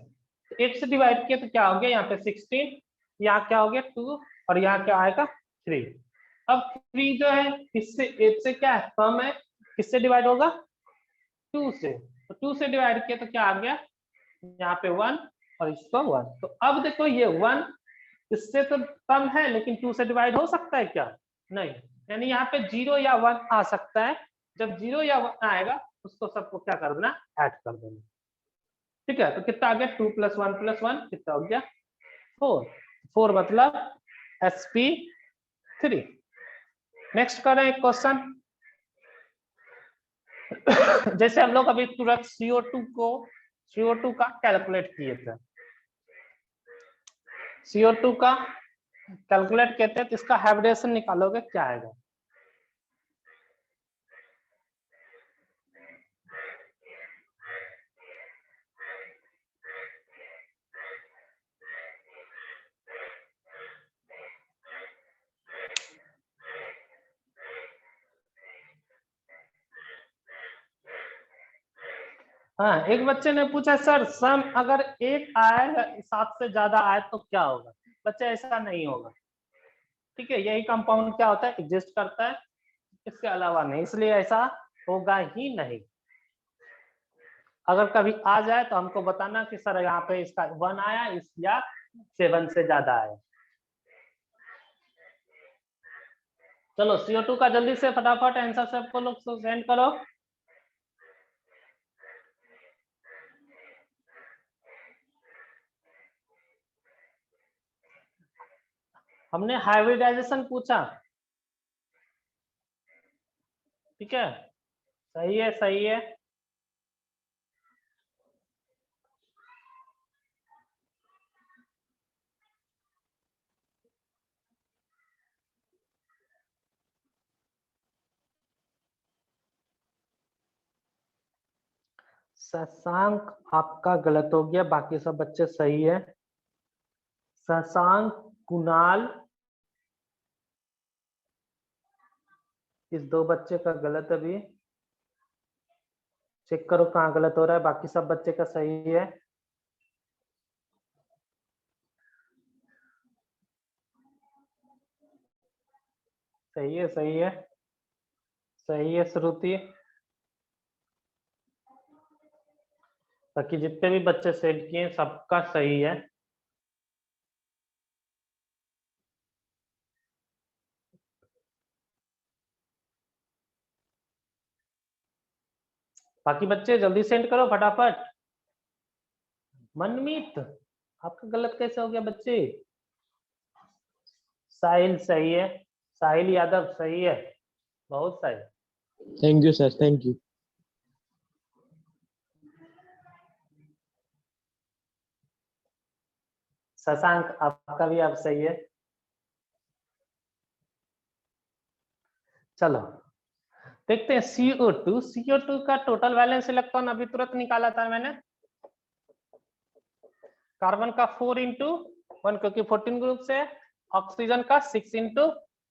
8 से डिवाइड किया तो क्या हो गया यहाँ पे 16, यहाँ क्या हो गया 2 और यहाँ क्या आएगा 3। अब 3 जो है इससे 8 से क्या है कम है, किससे डिवाइड होगा 2 से, तो 2 से डिवाइड किया तो क्या आ गया यहाँ पे 1 और इसको 1। तो अब देखो ये 1 इससे तो कम है लेकिन 2 से डिवाइड हो सकता है क्या, नहीं, यानी यहाँ पे 0 या 1 आ सकता है, जब 0 या 1 आएगा उसको सबको क्या कर देना ऐड कर देना, ठीक है। तो कितना आ गया 2 + 1 + 1 कितना हो गया 4, 4 मतलब sp3। नेक्स्ट करें एक क्वेश्चन जैसे हम लोग अभी तुरंत CO2 का कैलकुलेट किए थे, CO2 का कैलकुलेट कहते हैं तो इसका हाइब्रिडेशन निकालोगे क्या आएगा, हाँ एक बच्चे ने पूछा सर सम अगर 1 आए 7 से ज्यादा आए तो क्या होगा, बच्चे ऐसा नहीं होगा, ठीक है, यही कंपाउंड क्या होता है एग्जिस्ट करता है, इसके अलावा नहीं, इसलिए ऐसा होगा ही नहीं। अगर कभी आ जाए तो हमको बताना कि सर यहाँ पे इसका 1 आया इस या 7 से ज्यादा आया। चलो CO2 का जल्दी से फटाफट आंसर सबको लोग सेंड करो। हमने हाइब्रिडाइजेशन पूछा, ठीक है, सही है सही है। शशांक आपका गलत हो गया, बाकी सब बच्चे सही है। शशांक कुणाल इस 2 बच्चे का गलत, अभी चेक करो कहाँ गलत हो रहा है, बाकी सब बच्चे का सही है। सही है सही है सही है श्रुति, बाकी जितने भी बच्चे सेंड किए सबका सही है। बाकी बच्चे जल्दी सेंड करो फटाफट। मनमीत आपका गलत कैसे हो गया बच्चे, साहिल सही है, साहिल यादव सही है, बहुत सही। Thank you, sir. Thank you. Shashank आपका भी अब सही है। चलो देखते हैं CO2 का टोटल वैलेंस इलेक्ट्रॉन अभी तुरंत निकाला था मैंने। कार्बन का 4 इंटू 1 क्योंकि 14 ग्रुप से, ऑक्सीजन का 6 इंटू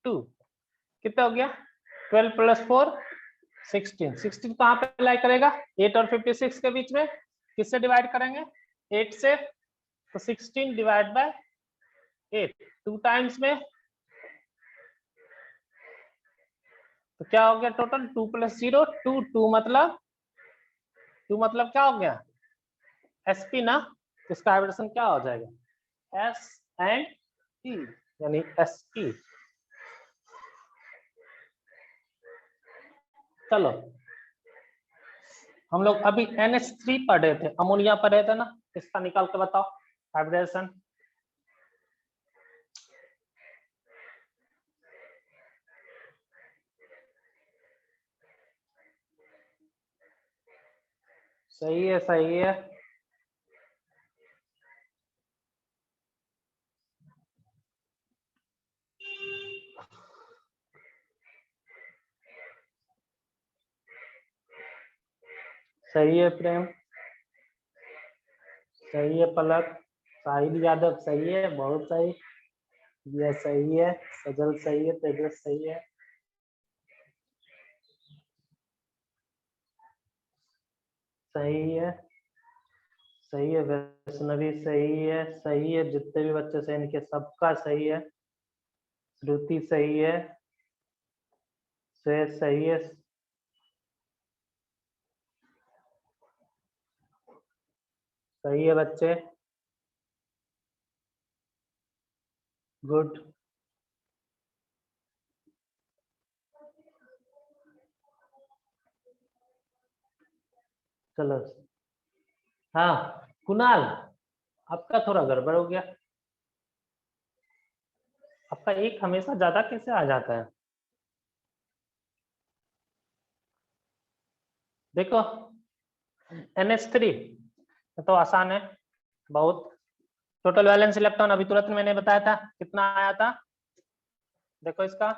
2 कितना हो गया 12 प्लस 4 16। 16 कहाँ पे लाई करेगा 8 और 56 के बीच में, किससे डिवाइड करेंगे 8 से, तो 16 डिवाइड बाय 8 2 टाइम्स में, तो क्या हो गया टोटल 2 प्लस 0 2 2 मतलब क्या हो गया sp ना, इसका हाइब्रिडेशन क्या हो जाएगा s एंड e यानी sp। चलो हम लोग अभी NH3 पढ़ रहे थे, अमोनिया पढ़ रहे थे ना, इसका निकाल के बताओ हाइब्रिडेशन। सही है सही है। सही है प्रेम, सही है पलक, साहिल यादव सही है, बहुत सही, यह सही है, सजल सही है, तेजस सही है, सही है, सही है, वैष्णवी सही है, जितने भी बच्चे सही इनके सबका सही है, श्रुति सही है, श्रेयस सही है, सही है बच्चे, गुड। चलो हाँ कुणाल, आपका थोड़ा गड़बड़ हो गया, आपका एक हमेशा ज्यादा कैसे आ जाता है। देखो NH3 तो आसान है बहुत, टोटल वैलेंस इलेक्ट्रॉन अभी तुरंत मैंने बताया था कितना आया था, देखो इसका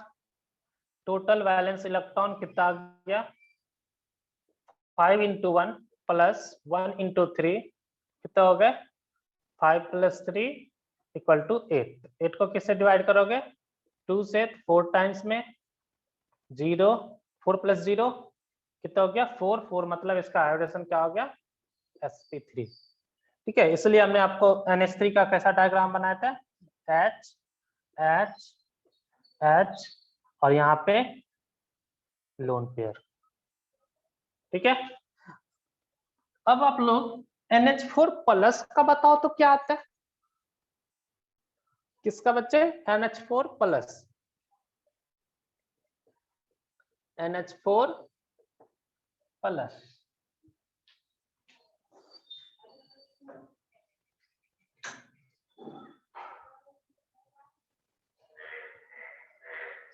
टोटल वैलेंस इलेक्ट्रॉन कितना आ गया 5 इंटू 1 प्लस 1 इंटू 3 कितना हो गया 5 प्लस 3 इक्वल टू 8। 8 को किससे डिवाइड करोगे 2 से, 4 टाइम्स में 0 4 प्लस 0 कितना हो गया 4 4 मतलब इसका हाइब्रिडेशन क्या हो गया sp3। ठीक है, इसलिए हमने आपको NH3 का कैसा डायग्राम बनाया था H H H और यहाँ पे लोन पेयर। ठीक है, अब आप लोग NH4 प्लस का बताओ तो क्या आता है, किसका बच्चे NH4 प्लस, NH4 प्लस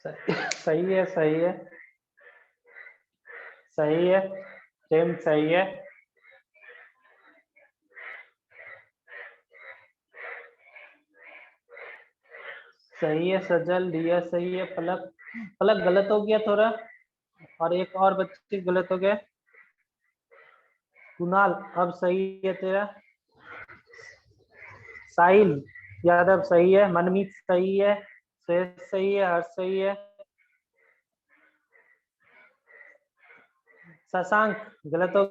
सही है सही है सही है, सेम सही है, सही है सजल, दिया सही है, पलक पलक गलत हो गया थोड़ा, और एक और बच्चे गलत हो गए, कुणाल अब सही है तेरा, साहिल यादव सही है, मनमीत सही है, श्रेयस सही है, हर्ष सही है, शशांक गलत हो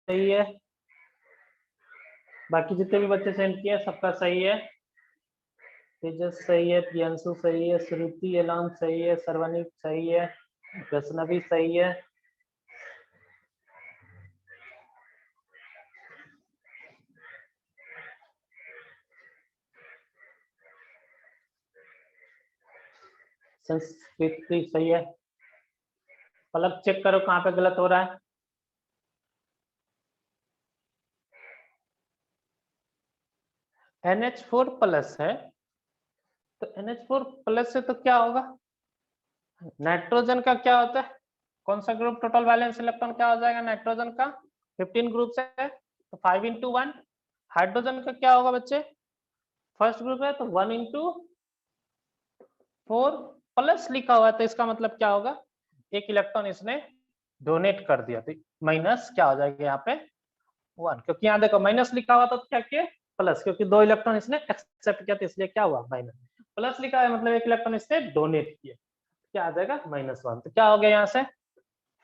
सही है, बाकी जितने भी बच्चे सेंड किए सबका सही है, तेजस सही है, प्रियंशु सही है, श्रुति एलान सही है, सर्वनिक सही है, वैष्णवी सही है, संस्कृति सही है, पलक चेक करो कहाँ पे गलत हो रहा है, NH4 प्लस है तो NH4 प्लस से तो क्या होगा नाइट्रोजन का क्या होता है, कौन सा ग्रुप टोटल वैलेंस इलेक्ट्रॉन क्या हो जाएगा नाइट्रोजन का, 15 ग्रुप है तो 5 into 1। हाइड्रोजन का क्या होगा बच्चे, फर्स्ट ग्रुप है तो 1 into 4 प्लस लिखा हुआ है तो इसका मतलब क्या होगा, एक इलेक्ट्रॉन इसने डोनेट कर दिया, तो माइनस क्या हो जाएगा यहाँ पे 1, क्योंकि यहाँ देखो माइनस लिखा हुआ तो क्या किया प्लस, क्योंकि 2 इलेक्ट्रॉन इसने एक्सेप्ट किया तो इसलिए क्या हुआ माइनस, प्लस लिखा है मतलब एक इलेक्ट्रॉन इसने डोनेट किया, क्या आ जाएगा -1। तो क्या हो गया यहाँ से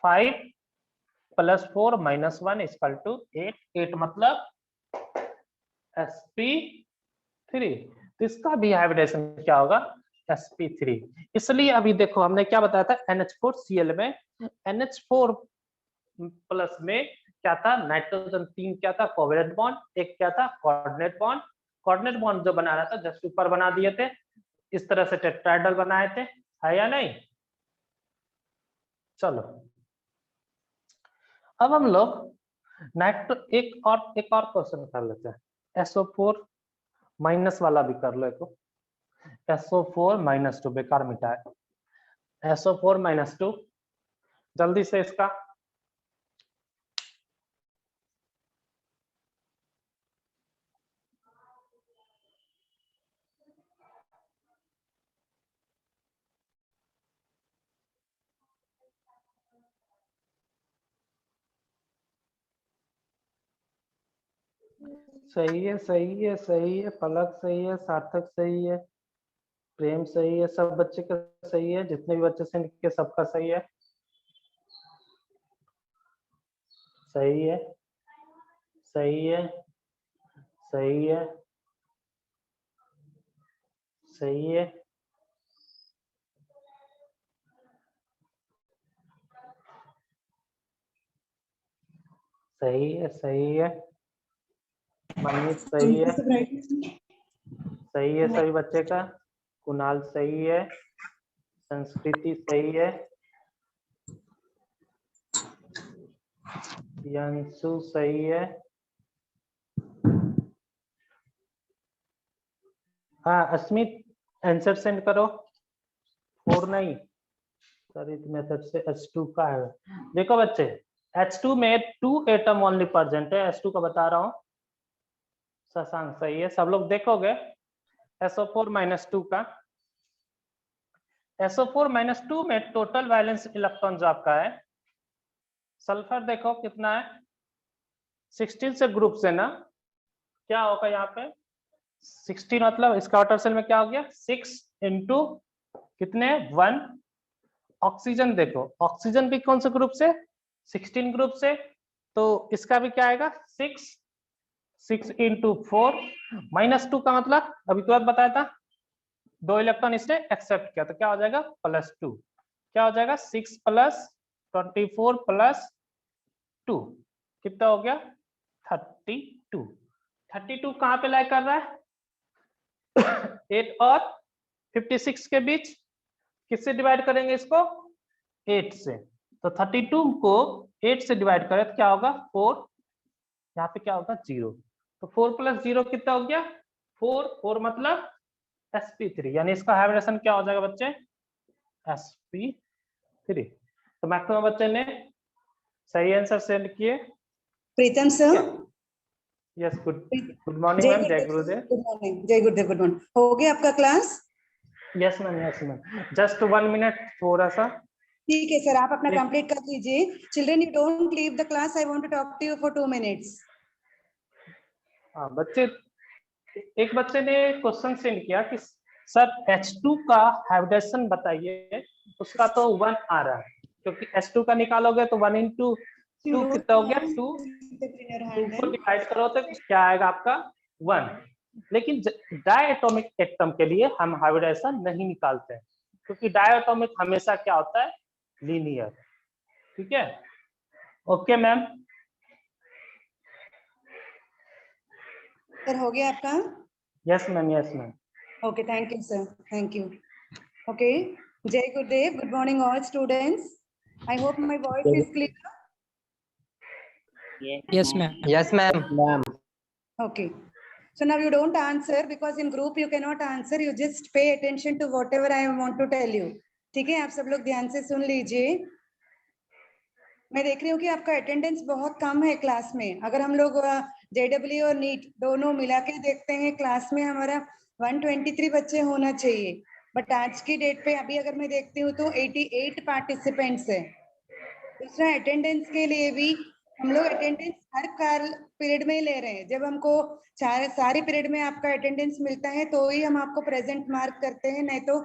5 + 4 - 1 = 8, 8 मतलब sp3, तो इसका भी हाइब्रिडेशन क्या होगा sp3। इसलिए अभी देखो हमने क्या बताया था NH4Cl में NH4 प्लस में क्या था नाइट्रोजन 3 क्या था कोवेलेंट बॉन्ड, एक क्या था कोऑर्डिनेट बॉन्ड, कोऑर्डिनेट बॉन्ड जो बना रहा था जस्ट ऊपर बना दिए थे, इस तरह से टेट्राहेड्रल बनाए थे, है या नहीं। चलो अब हम लोग नाइट्रो एक और क्वेश्चन कर लेते हैं, SO4 माइनस वाला भी कर लो, एक SO4 - 2 बेकार मिटाए, SO4 - 2 जल्दी से इसका सही है सही है सही है, पलक सही है, सार्थक सही है, प्रेम सही है, सब बच्चे का सही है, जितने भी बच्चे सेंड किए सबका सही है, सही है सही है सही है सही है सही है सही है, मनमीत सही है, सही है सभी बच्चे का, कुणाल सही है, संस्कृति सही है, यंशु सही है, हाँ अस्मित आंसर सेंड करो, 4 नहीं सर इस मेथड से H2 का है। देखो बच्चे H2 में 2 एटम ओनली प्रेजेंट है, H2 का बता रहा हूँ, शशांक सही है, सब लोग देखोगे SO4 - 2 का, SO4 - 2 में टोटल वैलेंस इलेक्ट्रॉन जो आपका है, सल्फर देखो कितना है 16 से ग्रुप से ना, क्या होगा यहाँ पे 16 मतलब इसका आउटर सेल में क्या हो गया 6 into कितने 1, ऑक्सीजन देखो ऑक्सीजन भी कौन से ग्रुप से 16 ग्रुप से, तो इसका भी क्या आएगा 6 into 4 -2 का मतलब अभी तुरंत बताया था 2 इलेक्ट्रॉन इसने एक्सेप्ट किया तो क्या हो जाएगा +2, क्या हो जाएगा 6 + 24 + 2 कितना हो गया 32, 32 कहाँ पे लाई कर रहा है 8 और 56 के बीच, किससे डिवाइड करेंगे इसको 8 से, तो 32 को 8 से डिवाइड करें तो क्या होगा 4, यहाँ पे क्या होगा 0, तो 4 + 0 कितना हो गया 4, 4 मतलब sp3, यानी इसका हाइब्रिडेशन क्या हो जाएगा बच्चे sp3। तो मैक्सिमम बच्चे ने सही आंसर सेंड किए। Pritam sir, yes good morning ma'am, Jai Gurudev. Good morning, जय गुरुदेव, गुड मॉर्निंग। हो गया आपका class? Yes ma'am, just 1 minute थोड़ा सा। ठीक है सर, आप अपना कंप्लीट कर लीजिए। Children, you don't leave the class, I want to talk to you for 2 minutes। हाँ बच्चे, एक बच्चे ने क्वेश्चन सेंड किया कि सर H2 का हाइब्रिडेशन बताइए, उसका तो 1 आ रहा है, क्योंकि H2 का निकालोगे तो 1 into 2 कितना हो गया 2 को डिवाइड करो तो क्या आएगा आपका 1, लेकिन डायटोमिक एटम के लिए हम हाइब्रिडेशन नहीं निकालते हैं, क्योंकि डायटोमिक हमेशा क्या होता है लीनियर। ठीक है, ओके मैम। सर हो गया आपका? Yes ma'am, yes ma'am. Okay, thank you, sir. Thank you. Okay, Jai Gurudev. Good morning, all students. I hope my voice is clear. Yes, ma'am. Yes, ma'am. Ma'am. Okay. So now you don't answer because in group you cannot answer. You just pay attention to whatever I want to tell you. ठीक है, आप सब लोग ध्यान से सुन लीजिए। मैं देख रही हूँ कि आपका अटेंडेंस बहुत कम है क्लास में। अगर हम लोग JEE और नीट दोनों मिला के देखते हैं, क्लास में हमारा 123 बच्चे होना चाहिए, बट आज की डेट पे अभी अगर मैं देखती हूँ तो 88 पार्टिसिपेंट्स है। दूसरा, अटेंडेंस के लिए भी हम लोग अटेंडेंस हर पीरियड में ही ले रहे हैं। जब हमको सारी पीरियड में आपका अटेंडेंस मिलता है तो ही हम आपको प्रेजेंट मार्क करते हैं, नहीं तो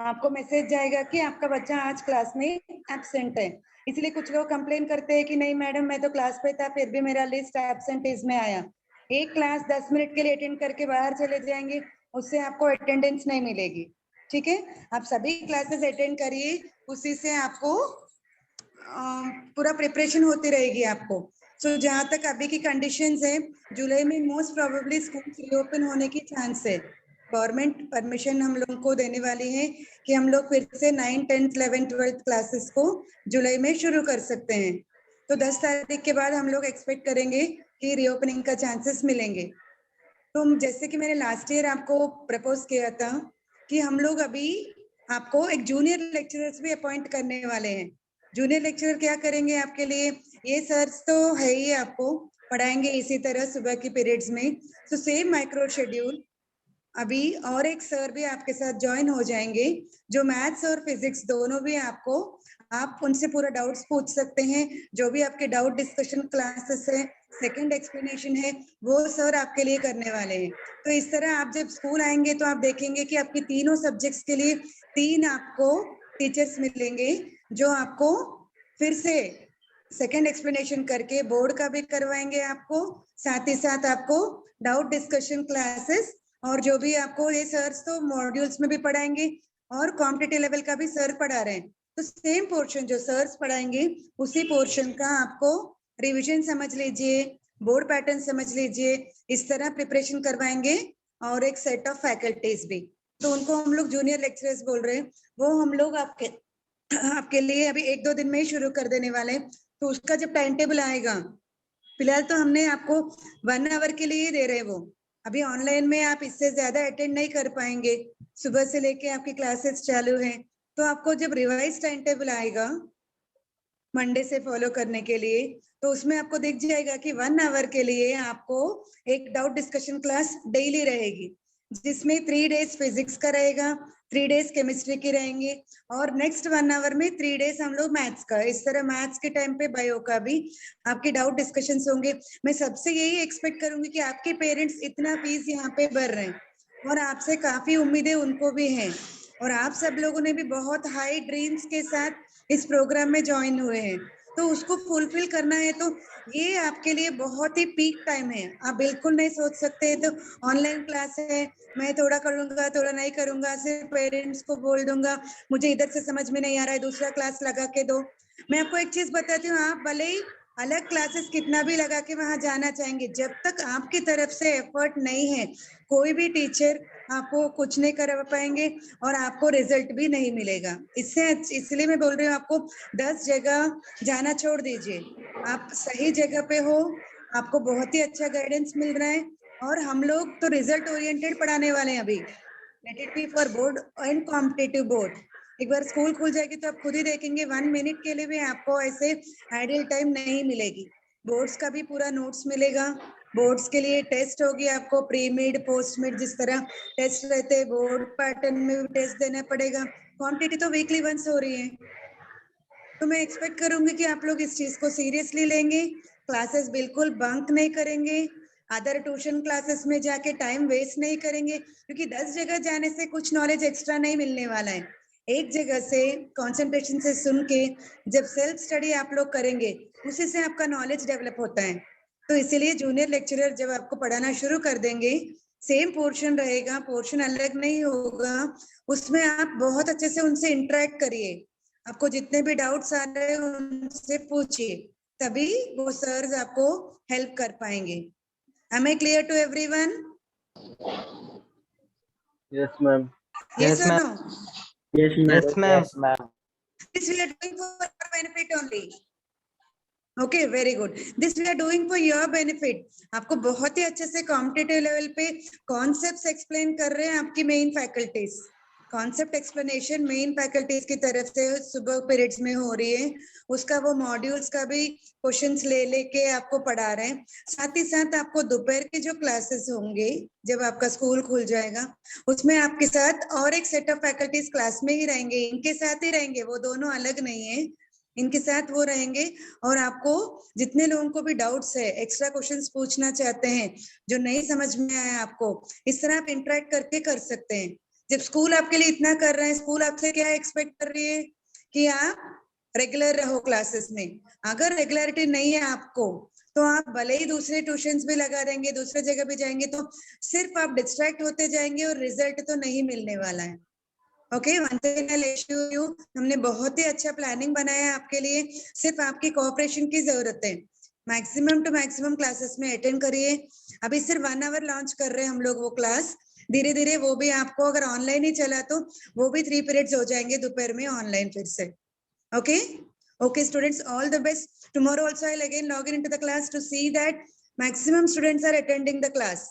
आपको मैसेज जाएगा कि आपका बच्चा आज क्लास में एब्सेंट है। इसलिए कुछ लोग कंप्लेन करते हैं कि नहीं मैडम, मैं तो क्लास पे था फिर भी मेरा लिस्ट एब्सेंटेज में आया। एक क्लास 10 मिनट के लिए अटेंड करके बाहर चले जाएंगे, उससे आपको अटेंडेंस नहीं मिलेगी। ठीक है, आप सभी क्लासेस अटेंड करिए, उसी से आपको पूरा प्रिपरेशन होती रहेगी आपको। सो जहाँ तक अभी की कंडीशंस है, जुलाई में मोस्ट प्रोबेबली स्कूल रीओपन होने की चांस है। गवर्नमेंट परमिशन हम लोगों को देने वाली है कि हम लोग फिर से 9th 10th 11th 12th classes को जुलाई में शुरू कर सकते हैं। तो 10 तारीख के बाद हम लोग एक्सपेक्ट करेंगे कि रीओपनिंग का चांसेस मिलेंगे। तो जैसे कि मैंने लास्ट ईयर आपको प्रपोज किया था कि हम लोग अभी आपको एक जूनियर लेक्चरर्स भी अपॉइंट करने वाले हैं। जूनियर लेक्चरर क्या करेंगे आपके लिए? ये सर्स तो है ही, आपको पढ़ाएंगे इसी तरह सुबह की पीरियड्स में। तो सेम माइक्रो शेड्यूल अभी और एक सर भी आपके साथ ज्वाइन हो जाएंगे, जो मैथ्स और फिजिक्स दोनों भी आपको, आप उनसे पूरा डाउट्स पूछ सकते हैं। जो भी आपके डाउट डिस्कशन क्लासेस है, सेकंड एक्सप्लेनेशन है, वो सर आपके लिए करने वाले हैं। तो इस तरह आप जब स्कूल आएंगे तो आप देखेंगे कि आपके तीनों सब्जेक्ट्स के लिए 3 आपको टीचर्स मिलेंगे, जो आपको फिर से सेकंड एक्सप्लेनेशन करके बोर्ड का भी करवाएंगे आपको, साथ ही साथ आपको डाउट डिस्कशन क्लासेस, और जो भी आपको ये सर्स तो मॉड्यूल्स में भी पढ़ाएंगे और कॉम्पिटिटिव लेवल का भी सर पढ़ा रहे हैं। तो सेम पोर्शन जो सर्स पढ़ाएंगे उसी पोर्शन का आपको रिवीजन समझ लीजिए, बोर्ड पैटर्न समझ लीजिए, इस तरह प्रिपरेशन करवाएंगे। और एक सेट ऑफ फैकल्टीज भी, तो उनको हम लोग जूनियर लेक्चरर्स बोल रहे हैं, वो हम लोग आपके लिए अभी 1-2 दिन में ही शुरू कर देने वाले हैं। तो उसका जब टाइम टेबल आएगा, फिलहाल तो हमने आपको 1 आवर के लिए ही दे रहे हैं वो। अभी ऑनलाइन में आप इससे ज्यादा अटेंड नहीं कर पाएंगे, सुबह से लेके आपकी क्लासेस चालू हैं। तो आपको जब रिवाइज टाइम टेबल आएगा मंडे से फॉलो करने के लिए, तो उसमें आपको दिख जाएगा कि 1 आवर के लिए आपको एक डाउट डिस्कशन क्लास डेली रहेगी, जिसमें 3 डेज फिजिक्स का रहेगा, 3 डेज केमिस्ट्री की रहेंगे, और नेक्स्ट 1 आवर में 3 डेज हम लोग मैथ्स का। इस तरह मैथ्स के टाइम पे बायो का भी आपके डाउट डिस्कशंस होंगे। मैं सबसे यही एक्सपेक्ट करूंगी कि आपके पेरेंट्स इतना फीस यहाँ पे भर रहे हैं और आपसे काफी उम्मीदें उनको भी हैं, और आप सब लोगों ने भी बहुत हाई ड्रीम्स के साथ इस प्रोग्राम में ज्वाइन हुए हैं, तो उसको फुलफिल करना है। तो ये आपके लिए बहुत ही पीक टाइम है। आप बिल्कुल नहीं सोच सकते तो ऑनलाइन क्लास है, मैं थोड़ा करूंगा थोड़ा नहीं करूंगा, सिर्फ पेरेंट्स को बोल दूंगा मुझे इधर से समझ में नहीं आ रहा है, दूसरा क्लास लगा के दो। मैं आपको एक चीज बताती हूँ, आप भले ही अलग क्लासेस कितना भी लगा के वहां जाना चाहेंगे, जब तक आपकी तरफ से एफर्ट नहीं है, कोई भी टीचर आपको कुछ नहीं कर पाएंगे और आपको रिजल्ट भी नहीं मिलेगा। इसलिए मैं बोल रही हूँ, आपको 10 जगह जाना छोड़ दीजिए, आप सही जगह पे हो, आपको बहुत ही अच्छा गाइडेंस मिल रहा है, और हम लोग तो रिजल्ट ओरिएंटेड पढ़ाने वाले हैं अभी, let it be for board and competitive board. एक बार स्कूल खुल जाएगी तो आप खुद ही देखेंगे 1 मिनट के लिए भी आपको ऐसे आइडियल टाइम नहीं मिलेगी। बोर्ड्स का भी पूरा नोट्स मिलेगा, बोर्ड्स के लिए टेस्ट होगी, आपको प्री मिड पोस्ट मिड जिस तरह टेस्ट रहते हैं, बोर्ड पैटर्न में भी टेस्ट देना पड़ेगा। क्वांटिटी तो वीकली वंस हो रही है, तो मैं एक्सपेक्ट करूंगी कि आप लोग इस चीज को सीरियसली लेंगे, क्लासेस बिल्कुल बंक नहीं करेंगे, अदर ट्यूशन क्लासेस में जाके टाइम वेस्ट नहीं करेंगे, क्योंकि 10 जगह जाने से कुछ नॉलेज एक्स्ट्रा नहीं मिलने वाला है। एक जगह से कंसंट्रेशन से सुन के जब सेल्फ स्टडी आप लोग करेंगे, उसी से आपका नॉलेज डेवलप होता है। तो इसीलिए जूनियर लेक्चरर जब आपको पढ़ाना शुरू कर देंगे, सेम पोर्शन रहेगा, पोर्शन अलग नहीं होगा, उसमें आप बहुत अच्छे से उनसे इंटरेक्ट करिए, आपको जितने भी डाउट्स आ रहे हैं उनसे पूछिए, तभी वो सर्स आपको हेल्प कर पाएंगे। Am I clear to everyone? Yes, ma'am. Yes or no? Yes, ma'am. Yes, ma'am. This we are doing for your benefit only. Okay, very good. This we are doing for your benefit. आपको बहुत ही अच्छे से competitive level पे concepts explain कर रहे हैं आपकी main faculties. Concept explanation main faculties की तरफ से सुबह पीरियड्स में हो रही है, उसका वो मॉड्यूल्स का भी क्वेश्चंस ले लेके आपको पढ़ा रहे हैं। साथ ही साथ आपको दोपहर के जो क्लासेस होंगे जब आपका स्कूल खुल जाएगा, उसमें आपके साथ और एक सेट ऑफ फैकल्टीज क्लास में ही रहेंगे, इनके साथ ही रहेंगे, वो दोनों अलग नहीं है, इनके साथ वो रहेंगे। और आपको जितने लोगों को भी डाउट्स है, एक्स्ट्रा क्वेश्चंस पूछना चाहते हैं, जो नहीं समझ में आया आपको, इस तरह आप इंटरेक्ट करके कर सकते हैं। जब स्कूल आपके लिए इतना कर रहे हैं, स्कूल आपसे क्या एक्सपेक्ट कर रही है कि आप रेगुलर रहो क्लासेस में। अगर रेगुलरिटी नहीं है आपको, तो आप भले ही दूसरे ट्यूशंस भी लगा देंगे, दूसरे जगह भी जाएंगे, तो सिर्फ आप डिस्ट्रैक्ट होते जाएंगे और रिजल्ट तो नहीं मिलने वाला है। ओके, हमने बहुत ही अच्छा प्लानिंग बनाया है आपके लिए, सिर्फ आपकी कोऑपरेशन की जरूरत है। मैक्सिमम टू मैक्सिमम क्लासेस में अटेंड करिए। अभी सिर्फ 1 आवर लॉन्च कर रहे हैं हम लोग वो क्लास, धीरे धीरे वो भी आपको अगर ऑनलाइन ही चला तो वो भी 3 पीरियड्स हो जाएंगे दोपहर में ऑनलाइन फिर से। Okay okay students, all the best. Tomorrow also I will again log in into the class to see that maximum students are attending the class.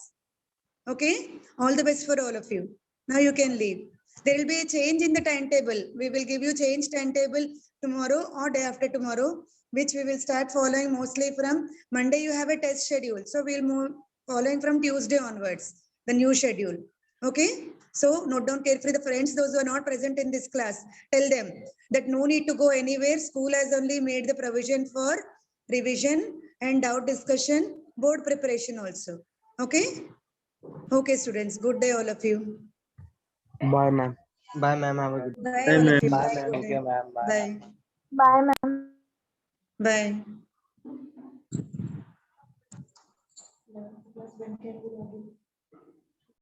Okay, all the best for all of you. Now you can leave. There will be a change in the timetable. We will give you change timetable tomorrow or day after tomorrow, which we will start following mostly from Monday. You have a test schedule, so we'll move following from Tuesday onwards, the new schedule. Okay, so note down carefully the friends, those who are not present in this class, tell them that no need to go anywhere. School has only made the provision for revision and doubt discussion, board preparation also. Okay. Okay, students. Good day, all of you. Bye, ma'am. Bye, ma'am. Have a good day. Bye, all of you. Bye, Bye. ma'am. Good day. ma'am. Bye. Bye. Bye, ma'am. Bye.